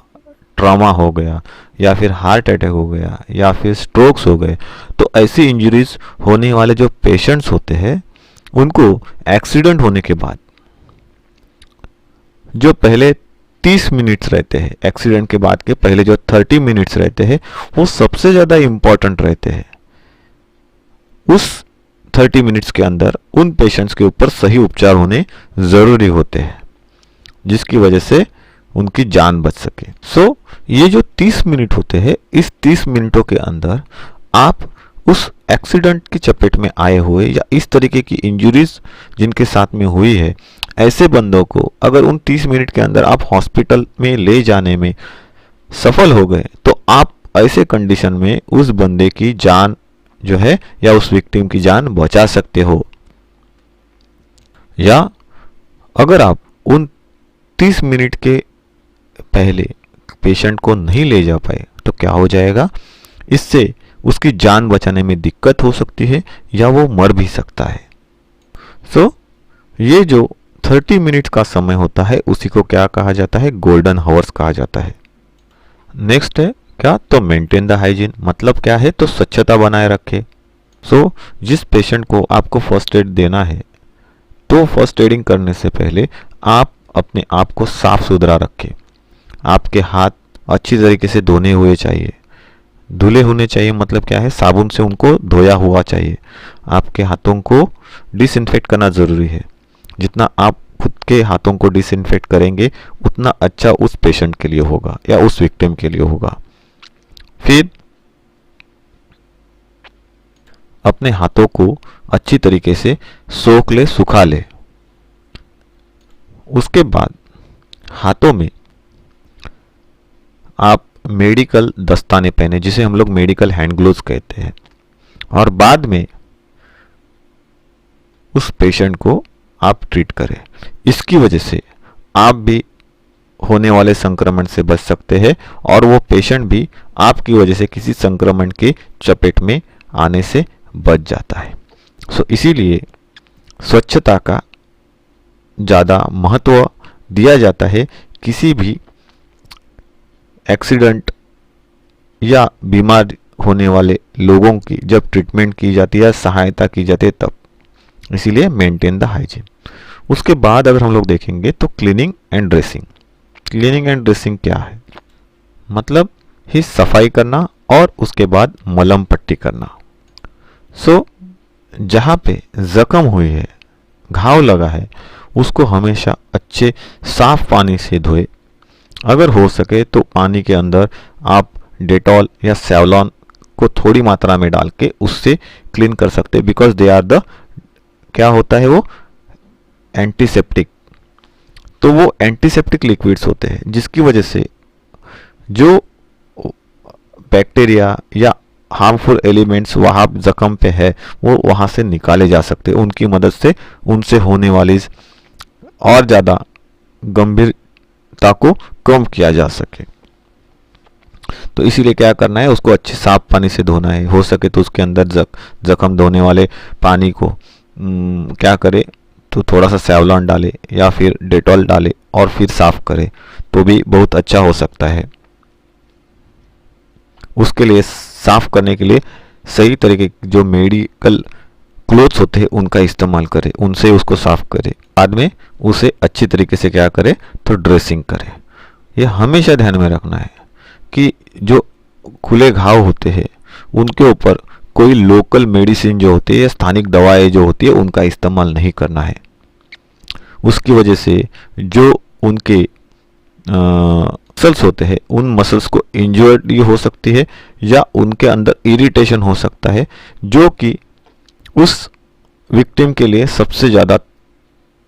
ट्रॉमा हो गया या फिर हार्ट अटैक हो गया या फिर स्ट्रोक्स हो गए, तो ऐसी इंजरीज होने वाले जो पेशेंट्स होते हैं उनको एक्सीडेंट होने के बाद जो पहले 30 मिनट्स रहते हैं, एक्सीडेंट के बाद के पहले जो 30 मिनट्स रहते हैं वो सबसे ज़्यादा इम्पॉर्टेंट रहते हैं। उस 30 मिनट्स के अंदर उन पेशेंट्स के ऊपर सही उपचार होने ज़रूरी होते हैं जिसकी वजह से उनकी जान बच सके। सो ये जो 30 मिनट होते हैं, इस 30 मिनटों के अंदर आप उस एक्सीडेंट की चपेट में आए हुए या इस तरीके की इंजरीज जिनके साथ में हुई है, ऐसे बंदों को अगर उन 30 मिनट के अंदर आप हॉस्पिटल में ले जाने में सफल हो गए तो आप ऐसे कंडीशन में उस बंदे की जान जो है या उस विक्टिम की जान बचा सकते हो। या अगर आप उन 30 मिनट के पहले पेशेंट को नहीं ले जा पाए तो क्या हो जाएगा, इससे उसकी जान बचाने में दिक्कत हो सकती है या वो मर भी सकता है। सो ये जो 30 मिनट का समय होता है उसी को क्या कहा जाता है, गोल्डन हावर्स कहा जाता है। नेक्स्ट है क्या, तो मेंटेन द हाइजीन, मतलब क्या है, तो स्वच्छता बनाए रखे। सो जिस पेशेंट को आपको फर्स्ट एड देना है तो फर्स्ट एडिंग करने से पहले आप अपने आप को साफ सुथरा रखें। आपके हाथ अच्छी तरीके से धोने हुए चाहिए, धुले होने चाहिए, मतलब क्या है, साबुन से उनको धोया हुआ चाहिए। आपके हाथों को डिसइंफेक्ट करना ज़रूरी है। जितना आप खुद के हाथों को डिसइंफेक्ट करेंगे उतना अच्छा उस पेशेंट के लिए होगा या उस विक्टिम के लिए होगा। फिर अपने हाथों को अच्छी तरीके से सोख ले, सुखा ले। उसके बाद हाथों में आप मेडिकल दस्ताने पहने जिसे हम लोग मेडिकल हैंड ग्लोव्स कहते हैं, और बाद में उस पेशेंट को आप ट्रीट करें। इसकी वजह से आप भी होने वाले संक्रमण से बच सकते हैं और वो पेशेंट भी आपकी वजह से किसी संक्रमण की चपेट में आने से बच जाता है। सो इसीलिए स्वच्छता का ज़्यादा महत्व दिया जाता है किसी भी एक्सीडेंट या बीमार होने वाले लोगों की जब ट्रीटमेंट की जाती है, सहायता की जाती है तब। इसीलिए मेंटेन द हाइजीन। उसके बाद अगर हम लोग देखेंगे तो cleaning and dressing. Cleaning and dressing क्या है, मतलब ही सफाई करना और उसके बाद मलहम पट्टी करना। सो जहाँ पे जख्म हुई है, घाव लगा है, उसको हमेशा अच्छे साफ पानी से धोए। अगर हो सके तो पानी के अंदर आप डेटॉल या सेवलॉन को थोड़ी मात्रा में डाल के उससे क्लीन कर सकते हैं, बिकॉज दे आर द, क्या होता है वो, एंटीसेप्टिक। तो वो एंटीसेप्टिक लिक्विड्स होते हैं जिसकी वजह से जो बैक्टीरिया या हार्मफुल एलिमेंट्स वहाँ जख्म पे है वो वहाँ से निकाले जा सकते हैं। उनकी मदद से उनसे होने वाली और ज़्यादा गंभीरता को कम किया जा सके। तो इसीलिए क्या करना है, उसको अच्छे साफ पानी से धोना है। हो सके तो उसके अंदर जख्म धोने वाले पानी को क्या करे, तो थोड़ा सा सेवलॉन डाले या फिर डेटॉल डाले और फिर साफ करे तो भी बहुत अच्छा हो सकता है। उसके लिए साफ करने के लिए सही तरीके के जो मेडिकल क्लोथ्स होते हैं उनका इस्तेमाल करें, उनसे उसको साफ करें। बाद में उसे अच्छी तरीके से क्या करें, तो ड्रेसिंग करें। ये हमेशा ध्यान में रखना है कि जो खुले घाव होते हैं उनके ऊपर कोई लोकल मेडिसिन जो होती है या स्थानिक दवाएं जो होती है उनका इस्तेमाल नहीं करना है। उसकी वजह से जो उनके मसल्स होते हैं उन मसल्स को इंजर्ड हो सकती है या उनके अंदर इरिटेशन हो सकता है, जो कि उस विक्टिम के लिए सबसे ज़्यादा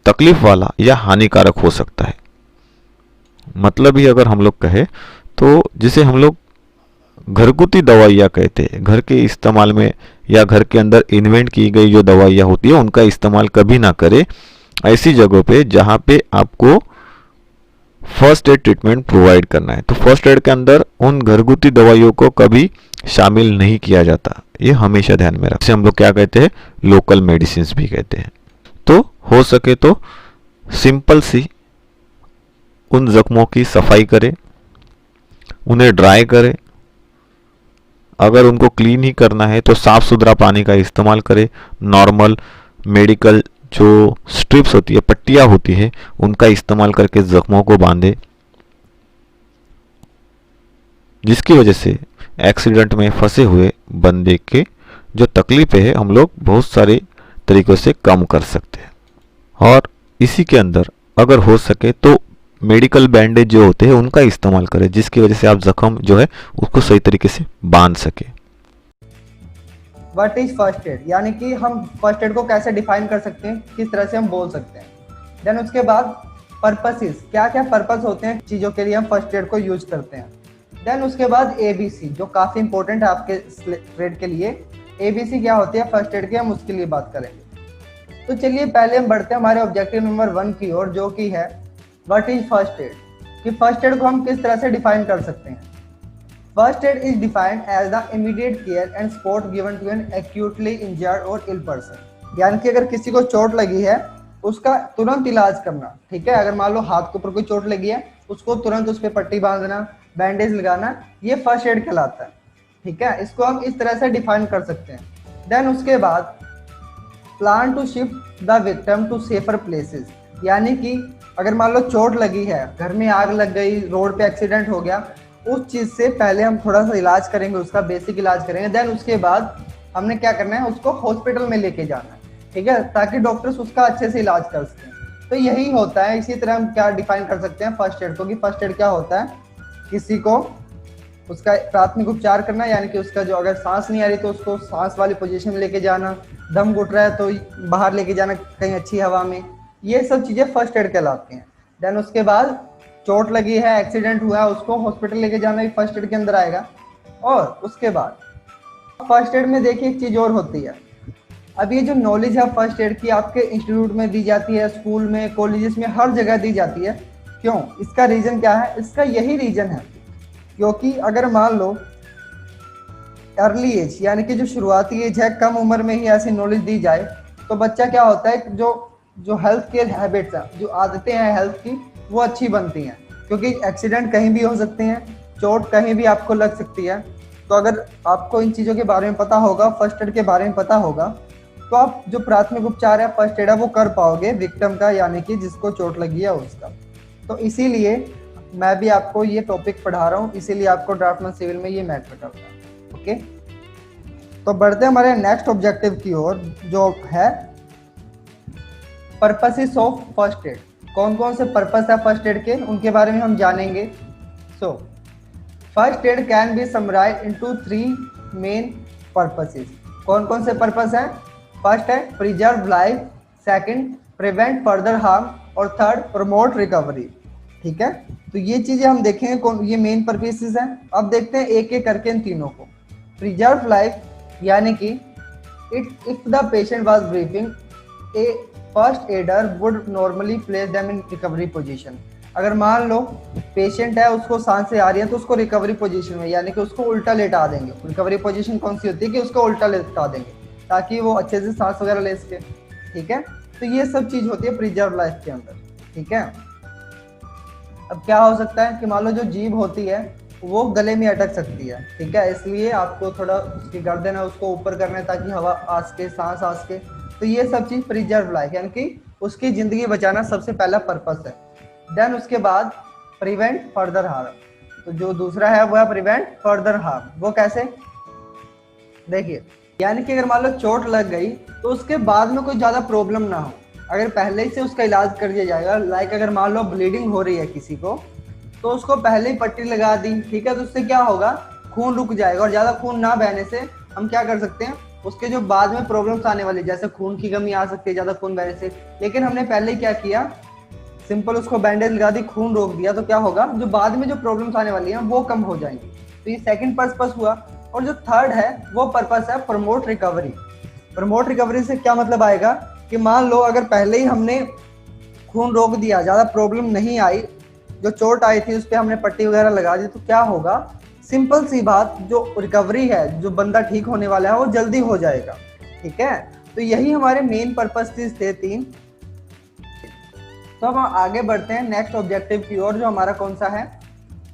तकलीफ वाला या हानिकारक हो सकता है। मतलब ही अगर हम लोग कहें तो जिसे हम लोग घरगुती दवाइयाँ कहते हैं, घर के इस्तेमाल में या घर के अंदर इन्वेंट की गई जो दवाइयाँ होती है उनका इस्तेमाल कभी ना करें ऐसी जगहों पे जहाँ पे आपको फर्स्ट एड ट्रीटमेंट प्रोवाइड करना है। तो फर्स्ट एड के अंदर उन घरगुती दवाइयों को कभी शामिल नहीं किया जाता, ये हमेशा ध्यान में रखें। हम लोग क्या कहते हैं, लोकल मेडिसिन भी कहते हैं। तो हो सके तो सिंपल सी उन जख्मों की सफाई करें, उन्हें ड्राई करें अगर उनको क्लीन ही करना है तो साफ़ सुथरा पानी का इस्तेमाल करें। नॉर्मल मेडिकल जो स्ट्रिप्स होती है, पट्टियाँ होती है, उनका इस्तेमाल करके ज़ख्मों को बांधे, जिसकी वजह से एक्सीडेंट में फंसे हुए बंदे के जो तकलीफ़ है हम लोग बहुत सारे तरीक़ों से कम कर सकते हैं। और इसी के अंदर अगर हो सके तो मेडिकल बैंडेज जो होते हैं उनका इस्तेमाल करें, जिसकी वजह से आप ज़ख्म जो है उसको सही तरीके से बांध सके। व्हाट इज फर्स्ट एड, यानी कि हम फर्स्ट एड को कैसे डिफाइन कर सकते हैं, किस तरह से हम बोल सकते हैं। देन उसके बाद पर्पसेस, क्या क्या पर्पस होते हैं चीज़ों के लिए हम फर्स्ट एड को यूज करते हैं। देन उसके बाद ABC जो काफ़ी इंपॉर्टेंट है आपके ट्रेड के लिए। ABC क्या होती है फर्स्ट एड की, हम उसके लिए बात करेंगे। तो चलिए पहले हम बढ़ते हैं हमारे ऑब्जेक्टिव नंबर 1 की ओर, जो कि है व्हाट इज फर्स्ट एड, कि फर्स्ट एड को हम किस तरह से डिफाइन कर सकते हैं। First aid is defined as the immediate care and support given to an acutely injured और इल पर्सन, यानी कि अगर किसी को चोट लगी है उसका तुरंत इलाज करना। ठीक है, अगर मान लो हाथ के ऊपर कोई चोट लगी है, उसको तुरंत उस पर पट्टी बांधना, बैंडेज लगाना, ये फर्स्ट एड कहलाता है। ठीक है, इसको हम इस तरह से डिफाइन कर सकते हैं। देन उसके बाद plan to shift the victim to safer places, यानी कि अगर मान लो चोट लगी है, घर में आग लग गई, रोड पे एक्सीडेंट हो गया, उस चीज़ से पहले हम थोड़ा सा इलाज करेंगे, उसका बेसिक इलाज करेंगे। देन उसके बाद हमने क्या करना है, उसको हॉस्पिटल में लेके जाना है। ठीक है, ताकि डॉक्टर्स उसका अच्छे से इलाज कर सकें। तो यही होता है। इसी तरह हम क्या डिफाइन कर सकते हैं फर्स्ट एड को, कि फर्स्ट एड क्या होता है, किसी को उसका प्राथमिक उपचार करना, यानी कि उसका जो अगर सांस नहीं आ रही तो उसको सांस वाली पोजीशन में लेके जाना, दम घुट रहा है तो बाहर लेके जाना कहीं अच्छी हवा में, ये सब चीज़ें फर्स्ट एड कहलाती हैं। देन उसके बाद चोट लगी है, एक्सीडेंट हुआ है, उसको हॉस्पिटल लेके जाना भी फर्स्ट एड के अंदर आएगा। और उसके बाद फर्स्ट एड में देखिए एक चीज़ और होती है। अब ये जो नॉलेज है फर्स्ट एड की आपके इंस्टीट्यूट में दी जाती है, स्कूल में, कॉलेजेस में, हर जगह दी जाती है। क्यों? इसका रीज़न क्या है? इसका यही रीज़न है क्योंकि अगर मान लो अर्ली एज, यानी कि जो शुरुआती एज है, कम उम्र में ही ऐसी नॉलेज दी जाए तो बच्चा क्या होता है, जो हेल्थ के हैबिट्स हैं, जो आदतें हैं हेल्थ की, वो अच्छी बनती हैं। क्योंकि एक्सीडेंट कहीं भी हो सकते हैं, चोट कहीं भी आपको लग सकती है। तो अगर आपको इन चीज़ों के बारे में पता होगा, फर्स्ट एड के बारे में पता होगा, तो आप जो प्राथमिक उपचार है फर्स्ट एड है वो कर पाओगे विक्टिम का, यानी कि जिसको चोट लगी है उसका। तो इसीलिए मैं भी आपको ये टॉपिक पढ़ा रहा हूँ, इसीलिए आपको ड्राफ्टमैन सिविल में ये मैटर करता है। ओके, तो बढ़ते हैं हमारे नेक्स्ट ऑब्जेक्टिव की ओर, जो है पर्पसेस ऑफ फर्स्ट एड। कौन कौन से पर्पस है फर्स्ट एड के, उनके बारे में हम जानेंगे। So first aid can be summarised into 3 main purposes. कौन कौन से पर्पस हैं? फर्स्ट है preserve life, second prevent further harm, और थर्ड प्रमोट रिकवरी। ठीक है, तो ये चीज़ें हम देखेंगे कौन ये मेन पर्पसेस हैं। अब देखते हैं एक एक करके इन तीनों को। प्रिजर्व लाइफ, यानी कि if the patient was breathing, A first adder would normally place them in recovery position. अगर मान लो पेशेंट है, उसको सांसें आ रही है, तो उसको रिकवरी पोजीशन में, यानी कि उसको उल्टा लेटा देंगे। रिकवरी पोजीशन कौन सी होती है कि उसको उल्टा लेटा देंगे ताकि वो अच्छे से सांस वगैरह ले सके। ठीक है, तो ये सब चीज़ होती है प्रिजर्व लाइफ के अंदर। ठीक है, अब क्या हो सकता है कि मान लो जो जीभ होती है वो गले में अटक सकती है। ठीक है, इसलिए आपको थोड़ा उसकी गर्दन है उसको ऊपर करना है ताकि हवा आ सके, सांस आ सके। तो ये सब चीज़ प्रिजर्व लाइफ, यानी कि उसकी ज़िंदगी बचाना सबसे पहला पर्पस है। देन उसके बाद प्रिवेंट फर्दर हार्म, तो जो दूसरा है वो है प्रिवेंट फर्दर हार्म। वो कैसे? देखिए, यानी कि अगर मान लो चोट लग गई तो उसके बाद में कोई ज़्यादा प्रॉब्लम ना हो, अगर पहले ही से उसका इलाज कर दिया जाएगा। लाइक अगर मान लो ब्लीडिंग हो रही है किसी को, तो उसको पहले ही पट्टी लगा दी। ठीक है, तो उससे क्या होगा, खून रुक जाएगा। और ज़्यादा खून ना बहने से हम क्या कर सकते हैं, उसके जो बाद में प्रॉब्लम्स आने वाली, जैसे खून की कमी आ सकती है ज़्यादा खून बहने से, लेकिन हमने पहले ही क्या किया, सिंपल उसको बैंडेज लगा दी, खून रोक दिया, तो क्या होगा, जो बाद में जो प्रॉब्लम्स आने वाली हैं वो कम हो जाएंगी। तो ये सेकंड पर्पस हुआ। और जो थर्ड है वो पर्पस है प्रमोट रिकवरी। प्रमोट रिकवरी से क्या मतलब आएगा कि मान लो अगर पहले ही हमने खून रोक दिया, ज़्यादा प्रॉब्लम नहीं आई, जो चोट आई थी उस पर हमने पट्टी वगैरह लगा दी, तो क्या होगा, सिंपल सी बात, जो रिकवरी है, जो बंदा ठीक होने वाला है वो जल्दी हो जाएगा। ठीक है, तो यही हमारे मेन पर्पस थे 3। तो अब हम आगे बढ़ते हैं नेक्स्ट ऑब्जेक्टिव की ओर, जो हमारा कौन सा है,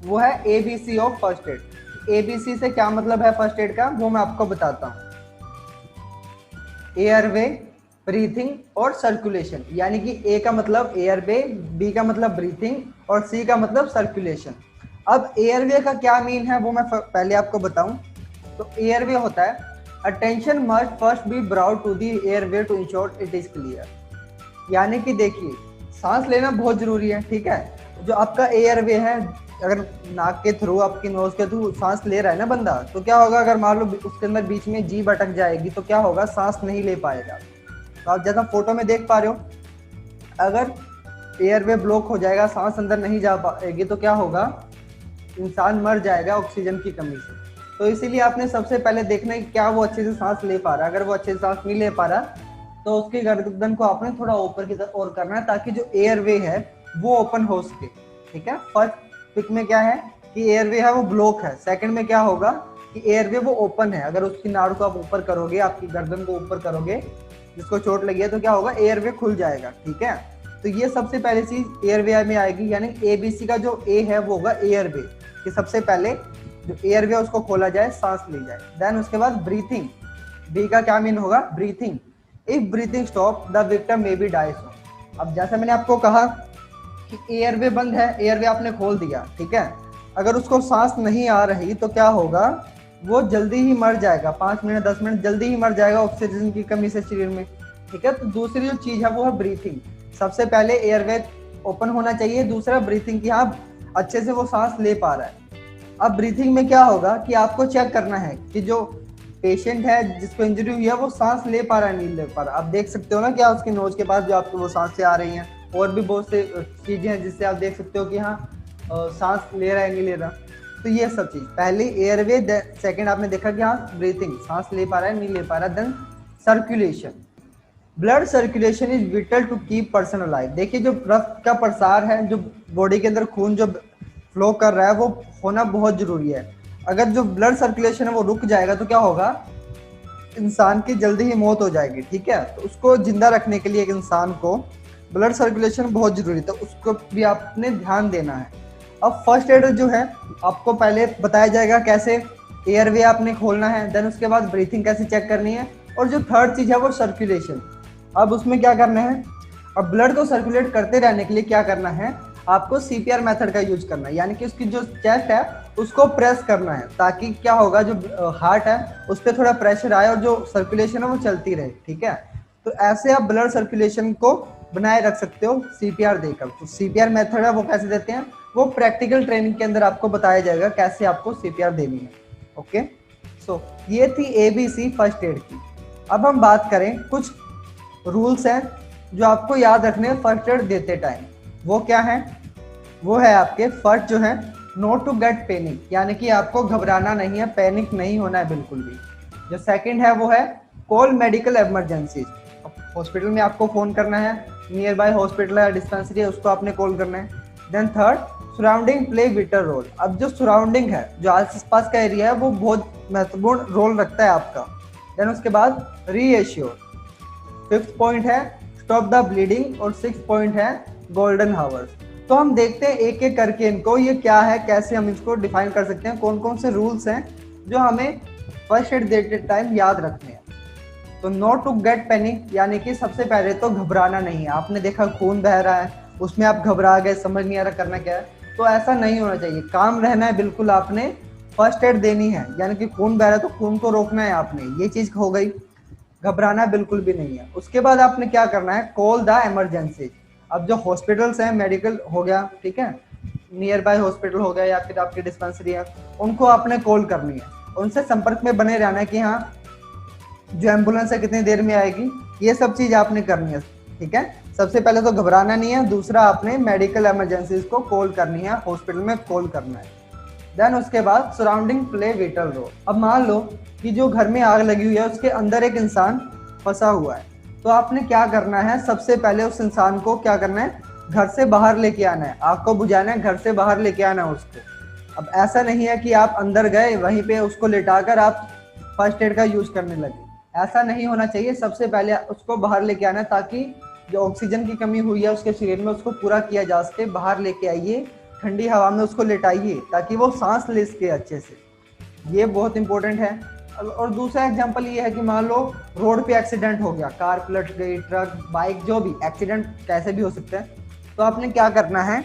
वो है ABC of first aid. ABC से क्या मतलब है फर्स्ट एड का, वो मैं आपको बताता हूँ। एयरवे, ब्रीथिंग और सर्कुलेशन, यानी कि ए का मतलब एयरवे, बी का मतलब ब्रीथिंग और सी का मतलब सर्कुलेशन। अब एयरवे का क्या मीन है वो मैं पहले आपको बताऊं। तो एयरवे होता है attention must first be brought to the airway to ensure it is clear. यानी कि देखिए, सांस लेना बहुत जरूरी है, ठीक है। जो आपका एयरवे है, अगर नाक के थ्रू, आपकी नोज के थ्रू सांस ले रहा है ना बंदा, तो क्या होगा, अगर मान लो उसके अंदर बीच में जीभ अटक जाएगी तो क्या होगा, सांस नहीं ले पाएगा। तो आप जैसा फोटो में देख पा रहे हो, अगर एयरवे ब्लॉक हो जाएगा, सांस अंदर नहीं जा पाएगी, तो क्या होगा, इंसान मर जाएगा ऑक्सीजन की कमी से। तो इसीलिए आपने सबसे पहले देखना है कि क्या वो अच्छे से सांस ले पा रहा है। अगर वो अच्छे से सांस नहीं ले पा रहा तो उसकी गर्दन को आपने थोड़ा ऊपर की तरफ और करना है, ताकि जो एयरवे है वो ओपन हो सके, ठीक है। फर्स्ट पिक में क्या है कि एयरवे है वो ब्लॉक है, सेकंड में क्या होगा कि एयरवे वो ओपन है। अगर उसकी नाड़ को आप ऊपर करोगे, आपकी गर्दन को ऊपर करोगे, जिसको चोट लगी है, तो क्या होगा, एयरवे खुल जाएगा, ठीक है। तो ये सबसे पहले चीज एयरवे में आएगी, यानी ABC का जो ए है वो होगा एयरवे, कि सबसे पहले जो एयरवे उसको खोला जाए, सांस ली जाए। देन उसके बाद ब्रीथिंग, बी का क्या मीन होगा, breathing. If breathing stop the victim may be die soon. अब जैसा मैंने आपको कहा कि एयरवे बंद है, एयरवे आपने खोल दिया, ठीक है। अगर उसको सांस नहीं आ रही तो क्या होगा, वो जल्दी ही मर जाएगा, 5 मिनट 10 मिनट जल्दी ही मर जाएगा ऑक्सीजन की कमी से शरीर में, ठीक है। तो दूसरी जो चीज है वो है ब्रीथिंग। सबसे पहले एयरवे ओपन होना चाहिए, दूसरा ब्रीथिंग की हाँ अच्छे से वो सांस ले पा रहा है। अब ब्रीथिंग में क्या होगा कि आपको चेक करना है कि जो पेशेंट है जिसको इंजरी हुई है वो सांस ले पा रहा है, नहीं ले पा रहा। आप देख सकते हो ना क्या उसकी नोज के पास जो आपको वो सांसें आ रही हैं, और भी बहुत से चीजें हैं जिससे आप देख सकते हो कि हाँ सांस ले रहा है नहीं ले रहा। तो ये सब चीज, पहले एयरवे, सेकंड आपने देखा कि हाँ ब्रीथिंग, सांस ले पा रहा है नहीं ले पा रहा। Then circulation, blood circulation is vital to keep person alive. देखिए, जो रक्त का प्रसार है, जो बॉडी के अंदर खून जो फ्लो कर रहा है, वो होना बहुत जरूरी है। अगर जो ब्लड सर्कुलेशन है वो रुक जाएगा तो क्या होगा, इंसान की जल्दी ही मौत हो जाएगी, ठीक है। तो उसको जिंदा रखने के लिए एक इंसान को ब्लड सर्कुलेशन बहुत जरूरी है, तो उसको भी आपने ध्यान देना है। अब फर्स्ट एड जो है आपको पहले बताया जाएगा कैसे एयरवे आपने खोलना है, देन उसके बाद ब्रीथिंग कैसे चेक करनी है, और जो थर्ड चीज है वो सर्कुलेशन। अब उसमें क्या करना है, अब ब्लड को सर्कुलेट करते रहने के लिए क्या करना है, आपको CPR मेथड का यूज करना है, यानी कि उसकी जो चेस्ट है उसको प्रेस करना है, ताकि क्या होगा, जो हार्ट है उस पर थोड़ा प्रेशर आए और जो सर्कुलेशन है वो चलती रहे, ठीक है। तो ऐसे आप ब्लड सर्कुलेशन को बनाए रख सकते हो CPR देकर। तो CPR मेथड है वो कैसे देते हैं, वो प्रैक्टिकल ट्रेनिंग के अंदर आपको बताया जाएगा कैसे आपको CPR देनी है। ओके, सो ये थी ABC फर्स्ट एड की। अब हम बात करें, कुछ रूल्स हैं जो आपको याद रखने फर्स्ट एड देते टाइम। वो क्या है, वो है आपके फर्स्ट जो है, नॉट टू गेट पैनिक, यानी कि आपको घबराना नहीं है, पैनिक नहीं होना है बिल्कुल भी। जो सेकंड है वो है कॉल मेडिकल इमरजेंसी, हॉस्पिटल में आपको फोन करना है, नियर बाय हॉस्पिटल है, डिस्पेंसरी है, उसको आपने कॉल करना है। Then third, surrounding play vital role. अब जो सराउंडिंग है, जो आसपास का एरिया है, वो बहुत महत्वपूर्ण रोल रखता है आपका। देन उसके बाद रीएश्योर, फिफ्थ पॉइंट है स्टॉप द ब्लीडिंग, और सिक्स पॉइंट है गोल्डन हावर्स। तो हम देखते हैं एक एक करके इनको, ये क्या है, कैसे हम इसको डिफाइन कर सकते हैं, कौन कौन से रूल्स हैं जो हमें फर्स्ट एड देते टाइम याद रखने हैं। तो नॉट टू गेट पैनिक, यानी कि सबसे पहले तो घबराना नहीं है। आपने देखा खून बह रहा है, उसमें आप घबरा गए, समझ नहीं आ रहा करना क्या है, तो ऐसा नहीं होना चाहिए, काम रहना है बिल्कुल। आपने फर्स्ट एड देनी है, यानी कि खून बह रहा है तो खून को रोकना है आपने, ये चीज हो गई, घबराना बिल्कुल भी नहीं है। उसके बाद आपने क्या करना है, कॉल द इमरजेंसी। अब जो हॉस्पिटल्स हैं, मेडिकल हो गया, ठीक है, नियर बाय हॉस्पिटल हो गया, या फिर आपकी डिस्पेंसरी है, उनको आपने कॉल करनी है, उनसे संपर्क में बने रहना है कि हाँ जो एम्बुलेंस है कितनी देर में आएगी, ये सब चीज आपने करनी है, ठीक है। सबसे पहले तो घबराना नहीं है, दूसरा आपने मेडिकल इमरजेंसीज को कॉल करनी है, हॉस्पिटल में कॉल करना है। देन उसके बाद सराउंडिंग प्ले विटल रोल। अब मान लो कि जो घर में आग लगी हुई है उसके अंदर एक इंसान फंसा हुआ है, तो आपने क्या करना है, सबसे पहले उस इंसान को क्या करना है, घर से बाहर लेके आना है, आग को बुझाना है, घर से बाहर लेके आना है उसको। अब ऐसा नहीं है कि आप अंदर गए, वहीं पे उसको लिटाकर आप फर्स्ट एड का यूज करने लगे, ऐसा नहीं होना चाहिए। सबसे पहले उसको बाहर लेके आना है, ताकि जो ऑक्सीजन की कमी हुई है उसके शरीर में उसको पूरा किया जा सके। बाहर लेके आइए, ठंडी हवा में उसको लेटाइए, ताकि वो सांस ले सके अच्छे से। ये बहुत इंपॉर्टेंट है। और दूसरा एग्जांपल ये है कि मान लो रोड पे एक्सीडेंट हो गया, कार पलट गई, ट्रक, बाइक, जो भी एक्सीडेंट कैसे भी हो सकता है, तो आपने क्या करना है,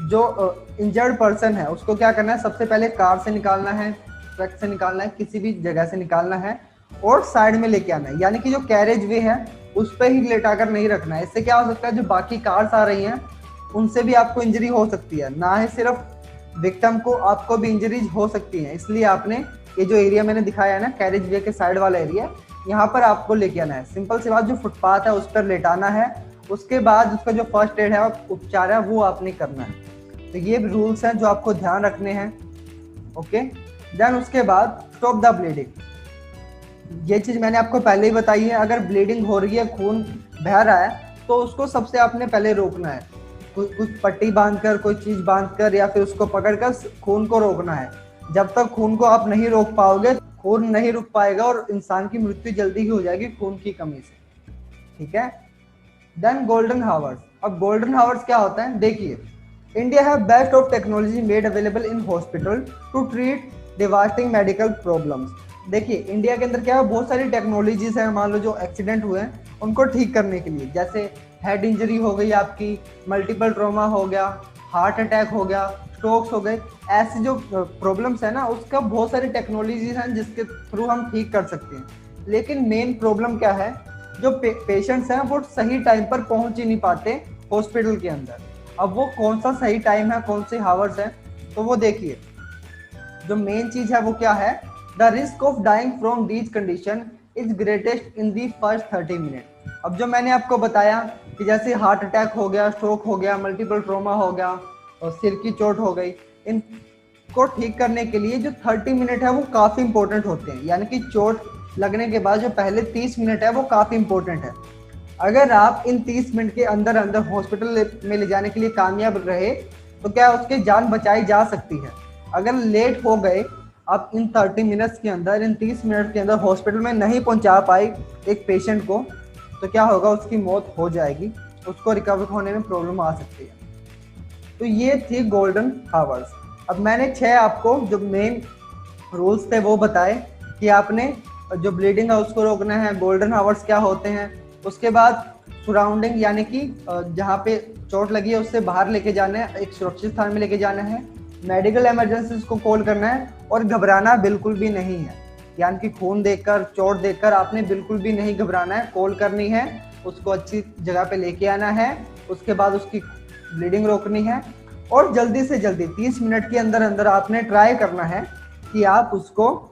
जो इंजर्ड पर्सन है उसको क्या करना है, सबसे पहले कार से निकालना है, ट्रक से निकालना है, किसी भी जगह से निकालना है और साइड में लेके आना है, यानी कि जो कैरेज वे है उस पर ही लेटाकर नहीं रखना है। इससे क्या हो सकता है, जो बाकी कार्स आ रही हैं उनसे भी आपको इंजरी हो सकती है, ना ही सिर्फ विक्टिम को, आपको भी इंजरीज हो सकती हैं। इसलिए आपने ये जो एरिया मैंने दिखाया है ना, कैरेज वे के साइड वाला एरिया, यहाँ पर आपको लेके आना है। सिंपल सी बात, जो फुटपाथ है उस पर लेटाना है, उसके बाद उसका जो फर्स्ट एड है, उपचार है, वो आपने करना है। तो ये रूल्स हैं जो आपको ध्यान रखने हैं। ओके, देन उसके बाद स्टॉप द ब्लीडिंग। ये चीज़ मैंने आपको पहले ही बताई है, अगर ब्लीडिंग हो रही है, खून बह रहा है, तो उसको सबसे आपने पहले रोकना है। कुछ पट्टी बांधकर, कोई चीज़ बांधकर या फिर उसको पकड़कर खून को रोकना है। जब तक खून को आप नहीं रोक पाओगे, खून नहीं रुक पाएगा और इंसान की मृत्यु जल्दी ही हो जाएगी खून की कमी से। ठीक है। Then golden hours. अब गोल्डन हावर्स क्या होता है, देखिए, India have best of technology made available in hospital to treat devastating medical problems. देखिए, इंडिया के अंदर क्या है, बहुत सारी टेक्नोलॉजीज हैं, मान लो जो एक्सीडेंट हुए हैं उनको ठीक करने के लिए, जैसे हेड इंजरी हो गई आपकी, मल्टीपल ट्रॉमा हो गया, हार्ट अटैक हो गया, स्ट्रोक्स हो गए, ऐसी जो प्रॉब्लम्स है ना, उसका बहुत सारी टेक्नोलॉजीज हैं जिसके थ्रू हम ठीक कर सकते हैं। लेकिन मेन प्रॉब्लम क्या है, जो पेशेंट्स हैं वो सही टाइम पर पहुंच ही नहीं पाते हॉस्पिटल के अंदर। अब वो कौन सा सही टाइम है, कौन से हावर्स हैं, तो वो देखिए, जो मेन चीज है वो क्या है, the risk of dying from these condition is greatest in the first 30 minute. अब जो मैंने आपको बताया कि जैसे हार्ट अटैक हो गया, स्ट्रोक हो गया, मल्टीपल ट्रॉमा हो गया और सिर की चोट हो गई, इनको ठीक करने के लिए जो 30 मिनट है वो काफ़ी इंपॉर्टेंट होते हैं। यानी कि चोट लगने के बाद जो पहले 30 मिनट है वो काफ़ी इंपॉर्टेंट है। अगर आप इन 30 मिनट के अंदर अंदर हॉस्पिटल में ले जाने के लिए कामयाब रहे तो क्या उसकी जान बचाई जा सकती है। अगर लेट हो गए, आप इन 30 मिनट्स के अंदर, इन 30 मिनट के अंदर हॉस्पिटल में नहीं पहुंचा पाए एक पेशेंट को, तो क्या होगा, उसकी मौत हो जाएगी, उसको रिकवर होने में प्रॉब्लम आ सकती है। तो ये थी गोल्डन हावर्स। अब मैंने 6 आपको जो मेन रूल्स थे वो बताए कि आपने जो ब्लीडिंग है उसको रोकना है, गोल्डन हावर्स क्या होते हैं, उसके बाद सराउंडिंग यानी कि जहाँ पे चोट लगी है उससे बाहर लेके जाना है, एक सुरक्षित स्थान में लेके जाना है, मेडिकल इमरजेंसीज को कॉल करना है और घबराना बिल्कुल भी नहीं है। यानी कि खून देखकर, चोट देखकर आपने बिल्कुल भी नहीं घबराना है, कॉल करनी है, उसको अच्छी जगह पे लेके आना है, उसके बाद उसकी ब्लीडिंग रोकनी है और जल्दी से जल्दी 30 मिनट के अंदर अंदर आपने ट्राई करना है कि आप उसको